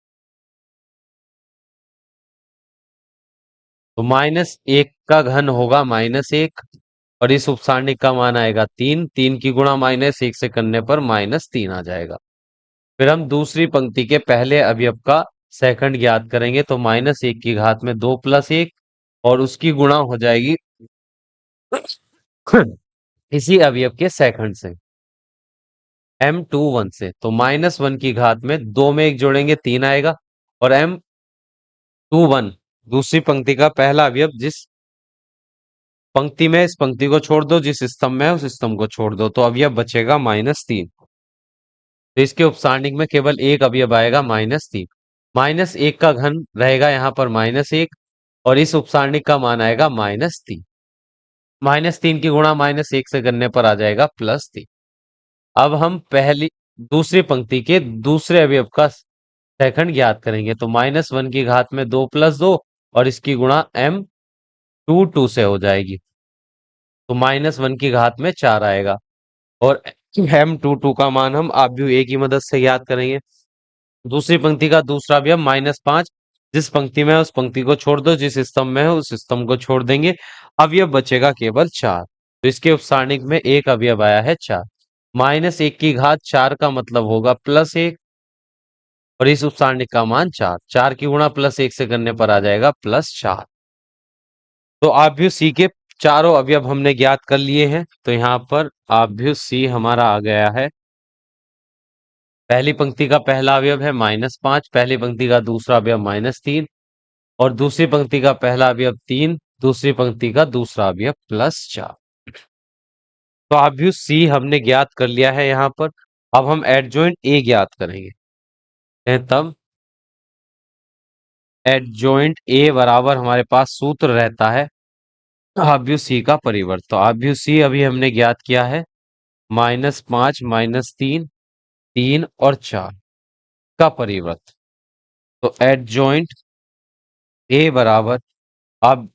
तो -1 का घन होगा -1, और इस उपसारणिक का मान आएगा 3। 3 की गुणा -1 से करने पर -3 आ जाएगा। फिर हम दूसरी पंक्ति के पहले अवयव का सेकंड ज्ञात करेंगे। तो -1 की घात में 2 + 1, और उसकी गुणा हो जाएगी इसी अवयव के सेकंड से, m21 से। तो -1 की घात में 2 में 1 जोड़ेंगे 3 आएगा, और m21 दूसरी पंक्ति का पहला अवयव जिस पंक्ति में इस पंक्ति को छोड़ दो, जिस स्तंभ में है उस स्तंभ को छोड़ दो, तो अवयव बचेगा -3। तो इसके उपसारणिक में केवल एक अवयव आएगा -3। -1 का घन रहेगा यहाँ पर -1, और इस उपसारणिक का मान आएगा -3। -3 की गुणा -1 से करने पर आ जाएगा +3। अब हम पहली दूसरी पंक्ति के दूसरे अवयव का सेकंड ज्ञात करेंगे। तो -1 की घात में 2 + 2, और इसकी गुणा m22 से हो जाएगी। तो -1 की घात में 4 आएगा, और m22 का मान हम आव्यूह ए की मदद से ज्ञात करेंगे। दूसरी पंक्ति का दूसरा अवयव -5, जिस पंक्ति में है उस पंक्ति को छोड़ दो, जिस स्तंभ में है उस स्तंभ को छोड़ देंगे। अवयव बचेगा केवल 4। तो इसके उपसारणिक में एक अवयव आया है 4। -1 की घात 4 का मतलब होगा +1, और इस उपसारणिक का मान 4। 4 की गुणा +1 से करने पर आ जाएगा +4। तो आव्यूह सी के चारों अवयव हमने ज्ञात कर लिए हैं। तो यहाँ पर आव्यूह सी हमारा आ गया है। पहली पंक्ति का पहला अवयव है -5, पहली पंक्ति का दूसरा अवयव -3, और दूसरी पंक्ति का पहला अवयव 3, दूसरी पंक्ति का दूसरा अवयव +4। तो आव्यूह सी हमने ज्ञात कर लिया है यहाँ पर। अब हम एडजॉइंट ए ज्ञात करेंगे। तब एडजॉइंट ए बराबर हमारे पास सूत्र रहता है आव्यूह सी का परिवर्त। तो आव्यूह सी अभी हमने ज्ञात किया है -5, -3, 3 और 4 का परिवर्त। तो एडजॉइंट ए बराबर, अब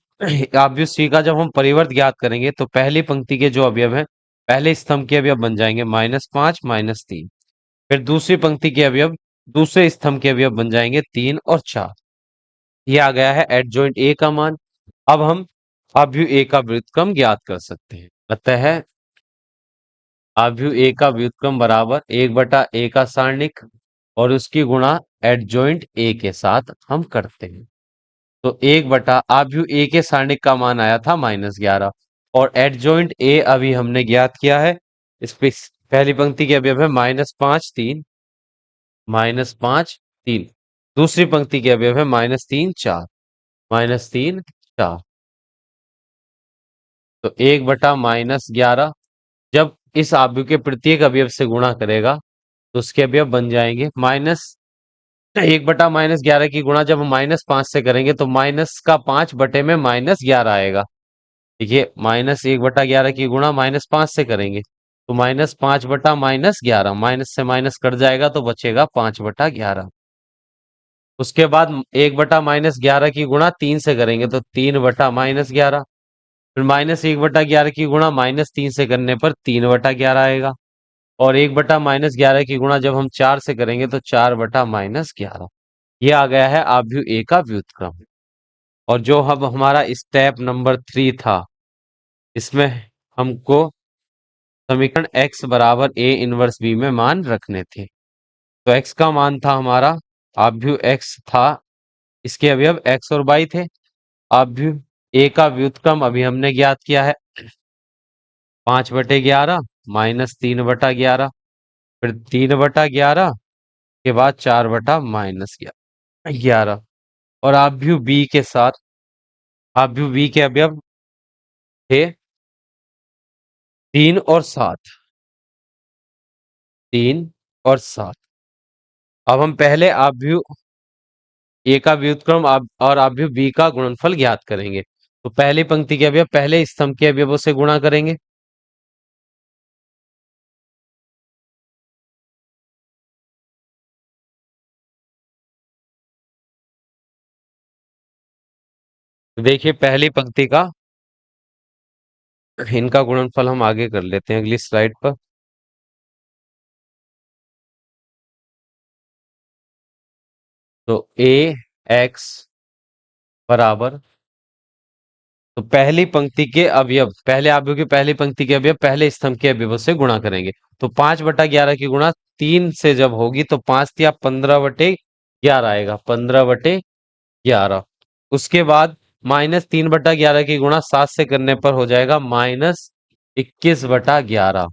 आव्यूह सी का जब हम परिवर्त ज्ञात करेंगे तो पहली पंक्ति के जो अवयव हैं पहले स्तंभ के अवयव बन जाएंगे -5, -3। फिर दूसरी पंक्ति के अवयव दूसरे स्तंभ के अवयव बन जाएंगे 3 और 4। ये आ गया है एडजॉइंट ए का मान। अब हम आव्यूह ए का व्युत्क्रम ज्ञात कर सकते हैं। अतः आव्यूह ए का व्युत्क्रम बराबर 1/a का सारणिक और उसकी गुणा एडजॉइंट ए के साथ हम करते हैं। तो 1/, आव्यूह ए के सारणिक का मान आया था -11, और एडजॉइंट ए अभी हमने ज्ञात किया है। इस पे पहली पंक्ति के अवयव है -5, 3, -5, 3। दूसरी पंक्ति के अवयव है -3, 4, -3, 4। तो 1/-11 जब इस आव्यूह के प्रत्येक अवयव से गुणा करेगा तो उसके अवयव बन जाएंगे -1/-11 की गुणा जब हम -5 से करेंगे तो माइनस का 5 बटे में -11 आएगा। देखिए -1/11 की गुणा -5 से करेंगे तो -5/-11, माइनस से माइनस कट जाएगा तो बचेगा 5/11। उसके बाद 1/-11 की गुणा 3 से करेंगे तो 3/-11। फिर -1/11 की गुणा -3 से करने पर 3/11 आएगा, और 1/-11 की गुणा जब हम 4 से करेंगे तो 4/-11। ये आ गया है आव्यूह ए का व्युत्क्रम। और जो अब हमारा स्टेप नंबर 3 था, इसमें हमको समीकरण x बराबर a इनवर्स b में मान रखने थे। तो x का मान था हमारा, आव्यूह x था, इसके अवयव x और y थे। आव्यूह a का व्युत्क्रम अभी हमने ज्ञात किया है 5/11 -3/11, फिर 3/11 के बाद 4/-11, और आव्यूह b के साथ आव्यूह b के अवयव थे 3 और 7, 3 और 7। अब हम पहले आव्यूह ए का व्युत्क्रम और आव्यूह बी का गुणनफल ज्ञात करेंगे। तो पहली पंक्ति के अवयव पहले स्तंभ के अवयवों से गुणा करेंगे। तो देखिए पहली पंक्ति का इनका गुणनफल हम आगे कर लेते हैं अगली स्लाइड पर। तो ए एक्स बराबर, तो पहली पंक्ति के अवयव पहले आव्यूह की पहली पंक्ति के अवयव पहले स्तंभ के अवयवों से गुणा करेंगे। तो 5/11 की गुणा 3 से जब होगी तो 5 या 15/11 आएगा, 15/11। उसके बाद -3/11 की गुणा 7 से करने पर हो जाएगा -21/11।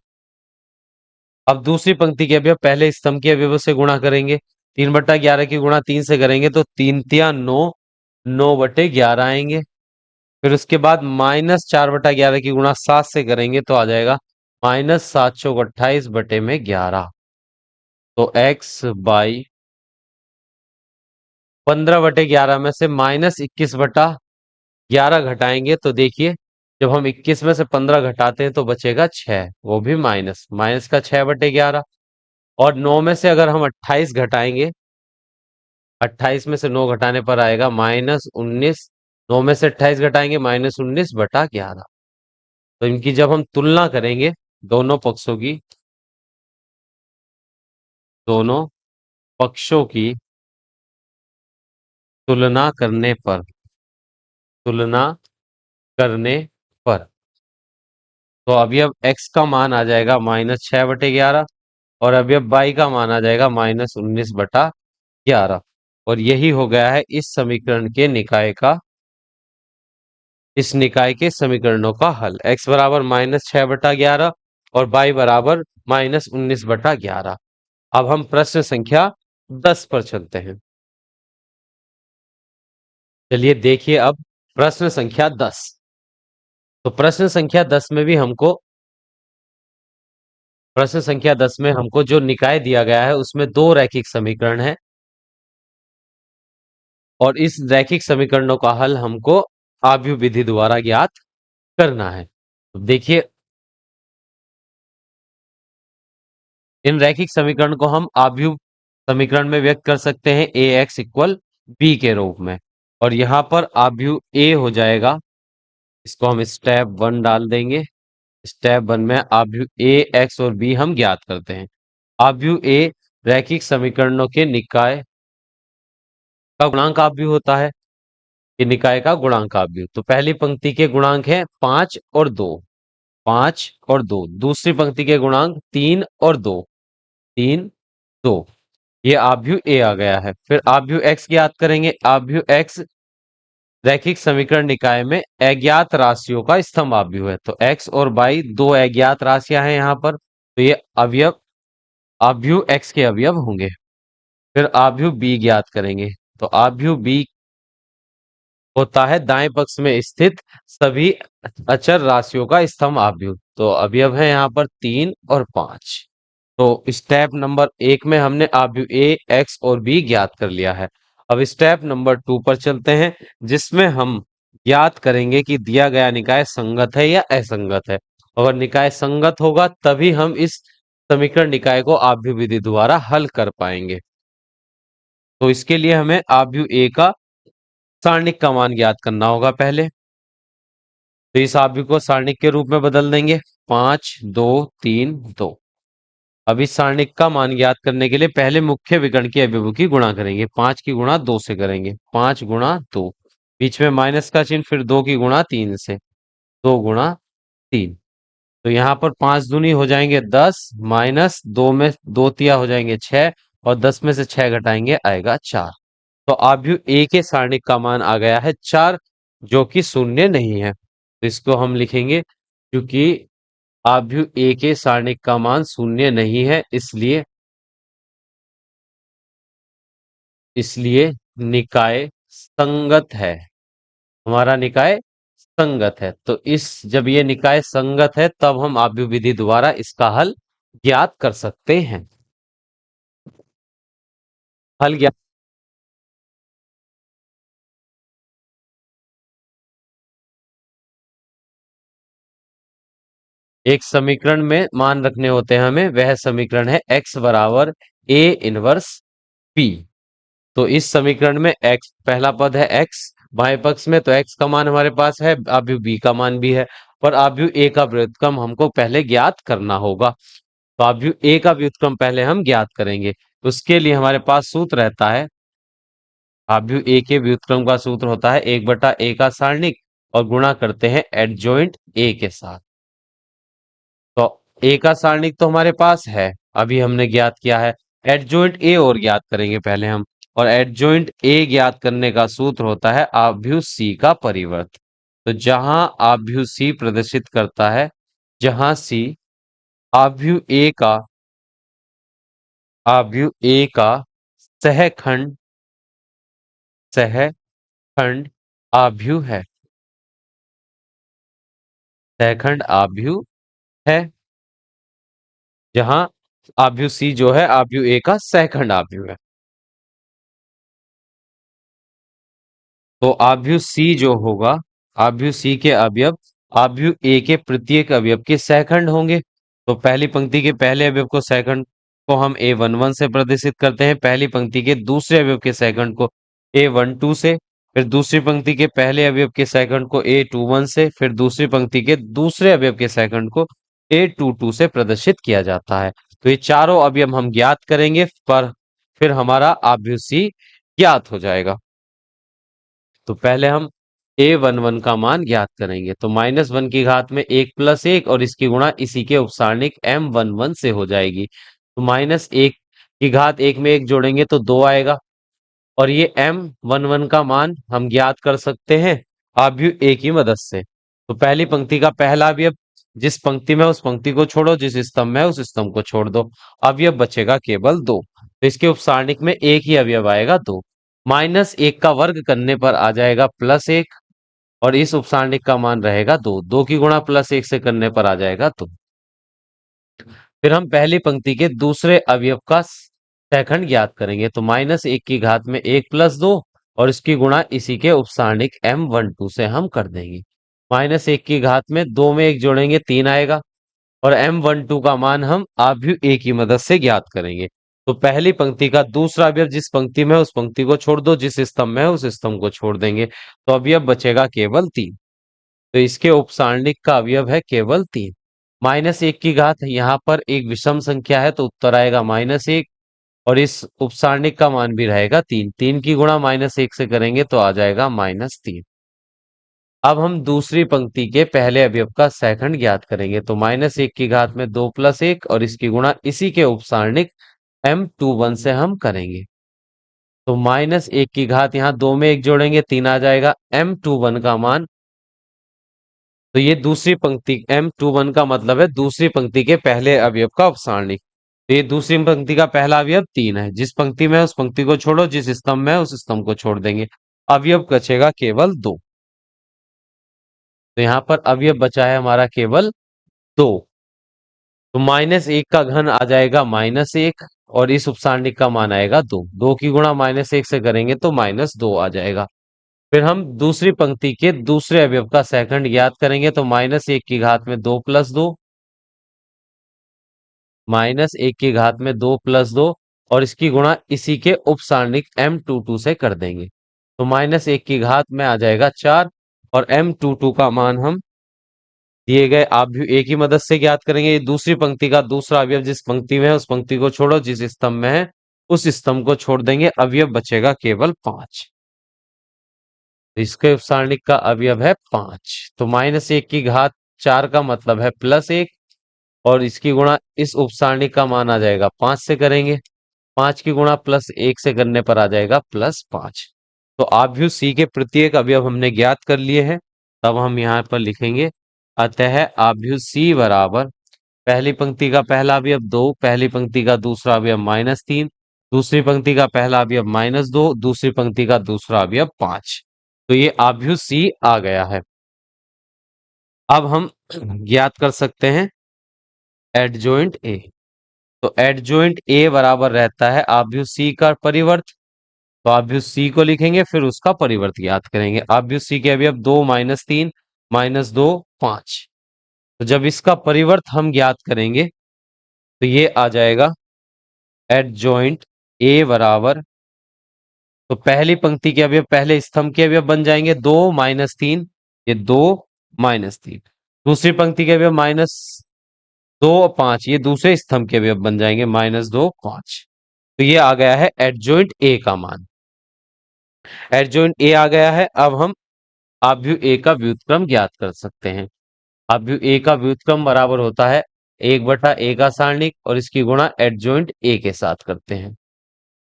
अब दूसरी पंक्ति के अवयव पहले स्तंभ के अवयवों से गुणा करेंगे। 3/11 की गुणा 3 से करेंगे तो 3 तिया 9, 9/11 आएंगे। फिर उसके बाद -4/11 की गुणा 7 से करेंगे तो आ जाएगा -7 चौक 28/11। तो x बाई 15/11 में से -21/11 घटाएंगे तो देखिए जब हम 21 में से 15 घटाते हैं तो बचेगा 6, वो भी माइनस माइनस का 6/11। और 9 में से अगर हम 28 घटाएंगे, 28 में से 9 घटाने पर आएगा -19। 9 में से 28 घटाएंगे -19/11। तो इनकी जब हम तुलना करेंगे दोनों पक्षों की, दोनों पक्षों की तुलना करने पर, तुलना करने पर तो अवयव x का मान आ जाएगा -6/11 और अवयव y का मान आ जाएगा -19/11। और यही हो गया है इस समीकरण के निकाय का, इस निकाय के समीकरणों का हल। x बराबर -6/11 और y बराबर -19/11। अब हम प्रश्न संख्या 10 पर चलते हैं। चलिए देखिए अब प्रश्न संख्या 10। तो प्रश्न संख्या 10 में हमको जो निकाय दिया गया है उसमें दो रैखिक समीकरण है और इस रैखिक समीकरणों का हल हमको आव्यूह विधि द्वारा ज्ञात करना है। तो देखिए इन रैखिक समीकरण को हम आव्यूह समीकरण में व्यक्त कर सकते हैं ए एक्स इक्वल बी के रूप में। और यहां पर आव्यूह ए हो जाएगा, इसको हम स्टेप 1 डाल देंगे। स्टेप 1 में आव्यूह ए एक्स और बी हम ज्ञात करते हैं। आव्यूह ए रैखिक समीकरणों के निकाय का गुणांक आव्यूह होता है, ये निकाय का गुणांक आव्यूह। तो पहली पंक्ति के गुणांक है 5 और 2, 5 और 2। दूसरी पंक्ति के गुणांक 3 और 2, 3, 2। ये आव्यूह ए आ गया है। फिर आव्यूह एक्स ज्ञात करेंगे। आव्यूह एक्स रैखिक समीकरण निकाय में अज्ञात राशियों का स्तंभ आव्यूह है। तो एक्स और बाई दो अज्ञात राशियां हैं यहाँ पर, तो ये अवयव आव्यूह एक्स के अवयव होंगे। फिर आव्यूह बी ज्ञात करेंगे। तो आव्यूह बी होता है दाएं पक्ष में स्थित सभी अचर राशियों का स्तंभ आव्यूह। तो अवयव है यहाँ पर 3 और 5। तो स्टेप नंबर 1 में हमने आव्यूह ए एक्स और बी ज्ञात कर लिया है। अब स्टेप नंबर 2 पर चलते हैं जिसमें हम ज्ञात करेंगे कि दिया गया निकाय संगत है या असंगत है। अगर निकाय संगत होगा तभी हम इस समीकरण निकाय को आव्यूह विधि द्वारा हल कर पाएंगे। तो इसके लिए हमें आव्यूह ए का सारणिक का मान ज्ञात करना होगा पहले। तो इस आव्यूह को सारणिक के रूप में बदल देंगे 5 2 3 2। अब इस सारणिक का मान ज्ञात करने के लिए पहले मुख्य विकर्ण के अवयवों की गुणा करेंगे। 5 की गुणा 2 से करेंगे, 5 गुणा 2, बीच में माइनस का चिन्ह, फिर 2 की गुणा 3 से, 2 गुणा 3। तो यहाँ पर 5 दूनी हो जाएंगे 10, -2 में 2 तिया हो जाएंगे 6 और 10 में से 6 घटाएंगे आएगा 4। तो आव्यूह ए के सारणिक का मान आ गया है 4, जो कि शून्य नहीं है। तो इसको हम लिखेंगे क्योंकि आव्यूह ए के सारणिक का मान शून्य नहीं है, इसलिए इसलिए निकाय संगत है। हमारा निकाय संगत है। तो इस जब ये निकाय संगत है तब हम आव्यूह विधि द्वारा इसका हल ज्ञात कर सकते हैं। हल ज्ञात। एक समीकरण में मान रखने होते हैं हमें, वह समीकरण है x बराबर a इनवर्स p। तो इस समीकरण में x पहला पद है, x बाएं पक्ष में, तो x का मान हमारे पास है, आव्यूह b का मान भी है, पर आव्यूह a का व्युत्क्रम हमको पहले ज्ञात करना होगा। तो आव्यूह a का व्युत्क्रम पहले हम ज्ञात करेंगे। उसके लिए हमारे पास सूत्र रहता है, आव्यूह a के व्युत्क्रम का सूत्र होता है 1/a का सारणिक और गुणा करते हैं एडजॉइंट a के साथ। तो a का सारणिक तो हमारे पास है, अभी हमने ज्ञात किया है। एडजॉइंट a और ज्ञात करेंगे पहले हम, और एडजॉइंट a ज्ञात करने का सूत्र होता है आव्यूह c का परिवर्त। तो जहां आव्यूह c प्रदर्शित करता है, जहां c आव्यूह a का सहखंड सहखंड आव्यूह है, सहखंड आव्यूह है, जहां आव्यूह c जो है आव्यूह a का सहखंड आव्यूह है। तो आव्यूह C जो होगा, आव्यूह C के अवयव आव्यूह A के प्रत्येक अवयव के सहखंड होंगे। तो पहली पंक्ति के पहले अवयव को सहखंड को हम A11 से प्रदर्शित करते हैं, पहली पंक्ति के दूसरे अवयव के सहखंड को A12 से, फिर दूसरी पंक्ति के पहले अवयव के सहखंड को A21 से, फिर दूसरी पंक्ति के दूसरे अवयव के सहखंड को A22 से प्रदर्शित किया जाता है। तो ये चारों अवयव हम ज्ञात करेंगे, पर फिर हमारा आव्यूह C ज्ञात हो जाएगा। तो पहले हम a11 का मान ज्ञात करेंगे। तो -1 की घात में 1 + 1 और इसकी गुणा इसी के उपसारणिक m11 से हो जाएगी। तो -1 की घात 1 में 1 जोड़ेंगे तो 2 आएगा, और ये m11 का मान हम ज्ञात कर सकते हैं आव्यूह a की मदद से। तो पहली पंक्ति का पहला अवयव जिस पंक्ति में, उस पंक्ति को छोड़ो, जिस स्तंभ में, उस स्तंभ को छोड़ दो, अवयव बचेगा केवल 2। तो इसके उपसारणिक में एक ही अवयव आएगा 2। -1 का वर्ग करने पर आ जाएगा +1, और इस उपसारणिक का मान रहेगा 2। 2 की गुणा +1 से करने पर आ जाएगा 2। फिर हम पहली पंक्ति के दूसरे अवयव का सहखंड ज्ञात करेंगे। तो -1 की घात में 1 + 2 और इसकी गुणा इसी के उपसारणिक m12 से हम कर देंगे। -1 की घात में 2 में 1 जोड़ेंगे 3 आएगा, और m12 का मान हम आव्यूह a की मदद से ज्ञात करेंगे। तो पहली पंक्ति का दूसरा अवयव जिस पंक्ति में है, उस पंक्ति को छोड़ दो, जिस स्तंभ में है, उस स्तंभ को छोड़ देंगे, तो अवयव बचेगा केवल 3। तो इसके उपसारणिक का अवयव है केवल 3। -1 की घात यहाँ पर एक विषम संख्या है, तो उत्तर आएगा -1, और इस उपसारणिक का मान भी रहेगा 3। 3 की गुणा -1 से करेंगे तो आ जाएगा -3। अब हम दूसरी पंक्ति के पहले अवयव का सहखंड ज्ञात करेंगे। तो -1 की घात में 2 + 1 और इसकी गुणा इसी के उपसारणिक m21 से हम करेंगे। तो -1 की घात यहाँ 2 में 1 जोड़ेंगे 3 आ जाएगा, m21 का मान। तो ये दूसरी पंक्ति, m21 का मतलब है दूसरी पंक्ति के पहले अवयव का अपसारणिक। तो ये दूसरी पंक्ति का पहला अवयव 3 है, जिस पंक्ति में है उस पंक्ति को छोड़ो, जिस स्तंभ में है उस स्तंभ को छोड़ देंगे, अवयव बचेगा केवल 2। तो यहाँ पर अवयव बचा है हमारा केवल 2। तो -1 का घन आ जाएगा -1, और इस उपसारणिक का मान आएगा 2। 2 की गुणा -1 से करेंगे तो -2 आ जाएगा। फिर हम दूसरी पंक्ति के दूसरे अवयव का सहखंड ज्ञात करेंगे। तो -1 की घात में 2 + 2, -1 की घात में 2 + 2 और इसकी गुणा इसी के उपसारणिक m22 से कर देंगे। तो -1 की घात में आ जाएगा 4, और m22 का मान हम दिए गए आव्यूह a की मदद से ज्ञात करेंगे। ये दूसरी पंक्ति का दूसरा अवयव जिस पंक्ति में है उस पंक्ति को छोड़ो, जिस स्तंभ में है उस स्तंभ को छोड़ देंगे, अवयव बचेगा केवल 5। इसके सारणिक का अवयव है 5। तो -1 की घात 4 का मतलब है +1, और इसकी गुणा इस उपसारणिक का मान आ जाएगा 5 से करेंगे। 5 की गुणा +1 से करने पर आ जाएगा +5। तो आव्यूह C के प्रत्येक अवयव हमने ज्ञात कर लिए हैं। तब हम यहाँ पर लिखेंगे, अतः आव्यूह C बराबर पहली पंक्ति का पहला अवयव 2, पहली पंक्ति का दूसरा अवयव -3, दूसरी पंक्ति का पहला अवयव -2, दूसरी पंक्ति का दूसरा अवयव 5। तो ये आव्यूह C आ गया है। अब हम ज्ञात कर सकते हैं एडजॉइंट A। तो एडजॉइंट ए बराबर रहता है आव्यूह सी का परिवर्त। तो आव्यूह सी को लिखेंगे, फिर उसका परिवर्त ज्ञात करेंगे। आव्यूह सी के अवयव 2 - 3 - 2 5। तो जब इसका परिवर्त हम ज्ञात करेंगे तो ये आ जाएगा एडजॉइंट ए बराबर, तो पहली पंक्ति के अवयव पहले स्तंभ के अवयव बन जाएंगे 2 - 3, ये 2 - 3। दूसरी पंक्ति के अवयव -2 5, ये दूसरे स्तंभ के अवयव बन जाएंगे -2 5। तो ये आ गया है एडजॉइंट ए का मान। एडजॉइंट ए आ गया है। अब हम आव्यूह ए का व्युत्क्रम ज्ञात कर सकते हैं। आव्यूह ए का व्युत्क्रम बराबर होता है 1/a का सारणिक और इसकी गुणा एडजॉइंट ए के साथ करते हैं।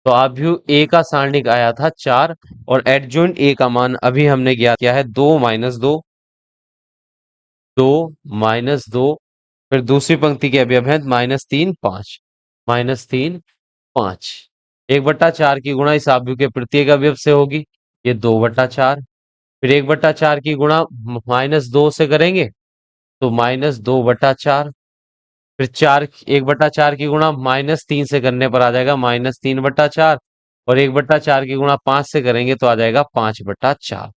तो आव्यूह ए का सारणिक आया था 4 और एडजॉइंट ए का मान अभी हमने ज्ञात किया है 2 - 2, 2 - 2। फिर दूसरी पंक्ति के अवयव है -3 5, -3 5। 1/4 की गुणा इस आव्यूह के प्रत्येक अवयव से होगी, ये 2/4। फिर 1/4 की गुणा -2 से करेंगे तो -2/4। फिर 1/4 की गुणा -3 से करने पर आ जाएगा -3/4। और 1/4 की गुणा 5 से करेंगे तो आ जाएगा 5/4।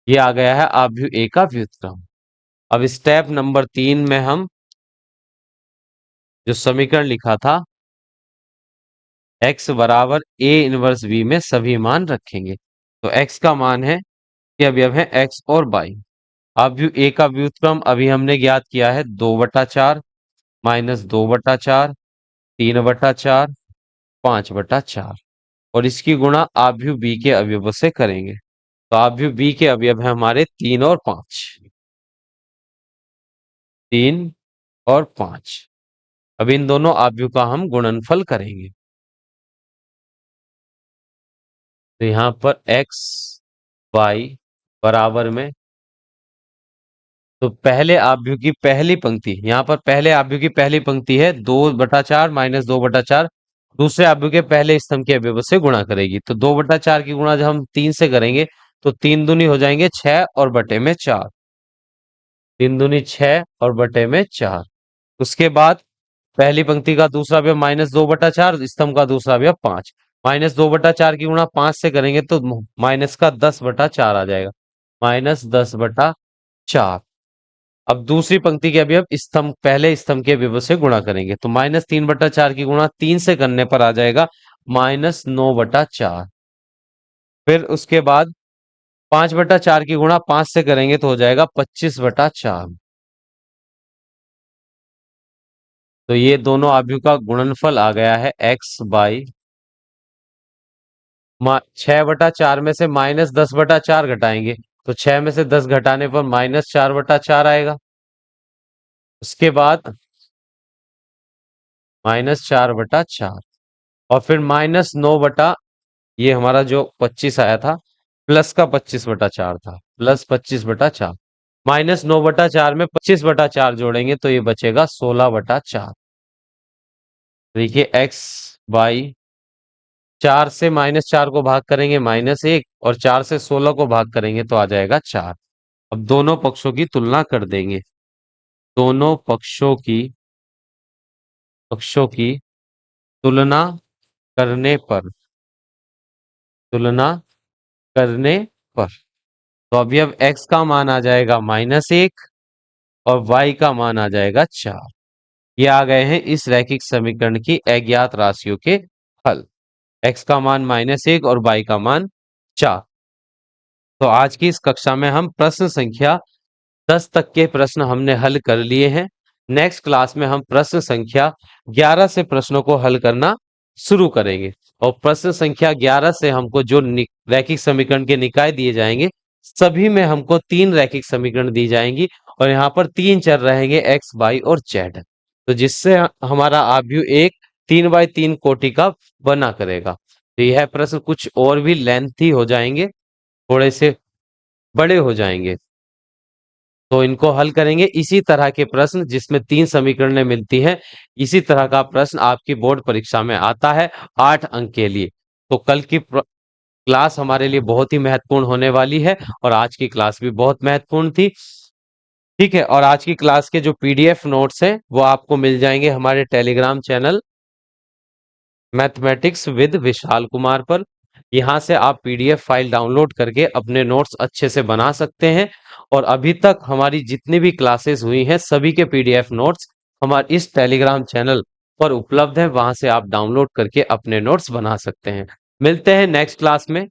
ये आ गया है आव्यूह ए का व्युत्क्रम। अब स्टेप नंबर 3 में हम जो समीकरण लिखा था x बराबर a इनवर्स b में सभी मान रखेंगे। तो x का मान है कि अवयव है x और y। आव्यूह ए का व्युत्क्रम अभी हमने ज्ञात किया है 2/4 -2/4, 3/4, 5/4 और इसकी गुणा आव्यूह बी के अवयवों से करेंगे। तो आव्यूह बी के अवयव है हमारे 3 और 5, 3 और 5। अब इन दोनों आव्यूह का हम गुणनफल करेंगे। तो यहां पर x y बराबर में, तो पहले आव्यूह की पहली पंक्ति, यहां पर पहले आव्यूह की पहली पंक्ति है 2/4 - 2/4, दूसरे आव्यूह के पहले स्तंभ के अवयव से गुणा करेगी। तो 2/4 की गुणा जब हम 3 से करेंगे तो 3 दूनी हो जाएंगे 6 और बटे में 4, 3 दूनी 6 और बटे में 4। उसके बाद पहली पंक्ति का दूसरा अवयव -2/4, स्तंभ का दूसरा अवयव 5। -2/4 की गुणा 5 से करेंगे तो माइनस का 10/4 आ जाएगा, -10/4। अब दूसरी पंक्ति के अवयव स्तंभ पहले स्तंभ के अवयव से गुणा करेंगे तो -3/4 की गुणा 3 से करने पर आ जाएगा -9/4। फिर उसके बाद 5/4 की गुणा 5 से करेंगे तो हो जाएगा 25/4। तो ये दोनों आव्यूह का गुणनफल आ गया है x बाई 6/4 में से -10/4 घटाएंगे तो 6 में से 10 घटाने पर -4/4 आएगा। उसके बाद -4/4 और फिर -9 ये हमारा जो 25 आया था प्लस का 25/4 था, प्लस 25/4। -9/4 में 25/4 जोड़ेंगे तो ये बचेगा 16/4। देखिए x बाई 4 से -4 को भाग करेंगे -1 और 4 से 16 को भाग करेंगे तो आ जाएगा 4। अब दोनों पक्षों की तुलना कर देंगे। दोनों पक्षों की तुलना करने पर, तुलना करने पर तो अवयव x का मान आ जाएगा -1 और y का मान आ जाएगा 4। ये आ गए हैं इस रैखिक समीकरण की अज्ञात राशियों के हल। x का मान -1 और y का मान 4। तो आज की इस कक्षा में हम प्रश्न संख्या 10 तक के प्रश्न हमने हल कर लिए हैं। नेक्स्ट क्लास में हम प्रश्न संख्या 11 से प्रश्नों को हल करना शुरू करेंगे और प्रश्न संख्या 11 से हमको जो रैखिक समीकरण के निकाय दिए जाएंगे सभी में हमको 3 रैखिक समीकरण दी जाएंगी और यहाँ पर 3 चर रहेंगे x, y और z। तो जिससे हमारा आव्यूह एक 3x3 कोटि का बना करेगा। तो यह प्रश्न कुछ और भी लेंथी हो जाएंगे, थोड़े से बड़े हो जाएंगे, तो इनको हल करेंगे। इसी तरह के प्रश्न जिसमें 3 समीकरणें मिलती हैं, इसी तरह का प्रश्न आपकी बोर्ड परीक्षा में आता है 8 अंक के लिए। तो कल की क्लास हमारे लिए बहुत ही महत्वपूर्ण होने वाली है और आज की क्लास भी बहुत महत्वपूर्ण थी। ठीक है, और आज की क्लास के जो पीडीएफ नोट्स हैं वो आपको मिल जाएंगे हमारे Telegram channel mathematics with Vishal Kumar पर। यहाँ से आप पीडीएफ फाइल डाउनलोड करके अपने नोट्स अच्छे से बना सकते हैं। और अभी तक हमारी जितनी भी क्लासेस हुई हैं सभी के पीडीएफ नोट्स हमारे इस टेलीग्राम चैनल पर उपलब्ध है, वहां से आप डाउनलोड करके अपने नोट्स बना सकते हैं। मिलते हैं नेक्स्ट क्लास में।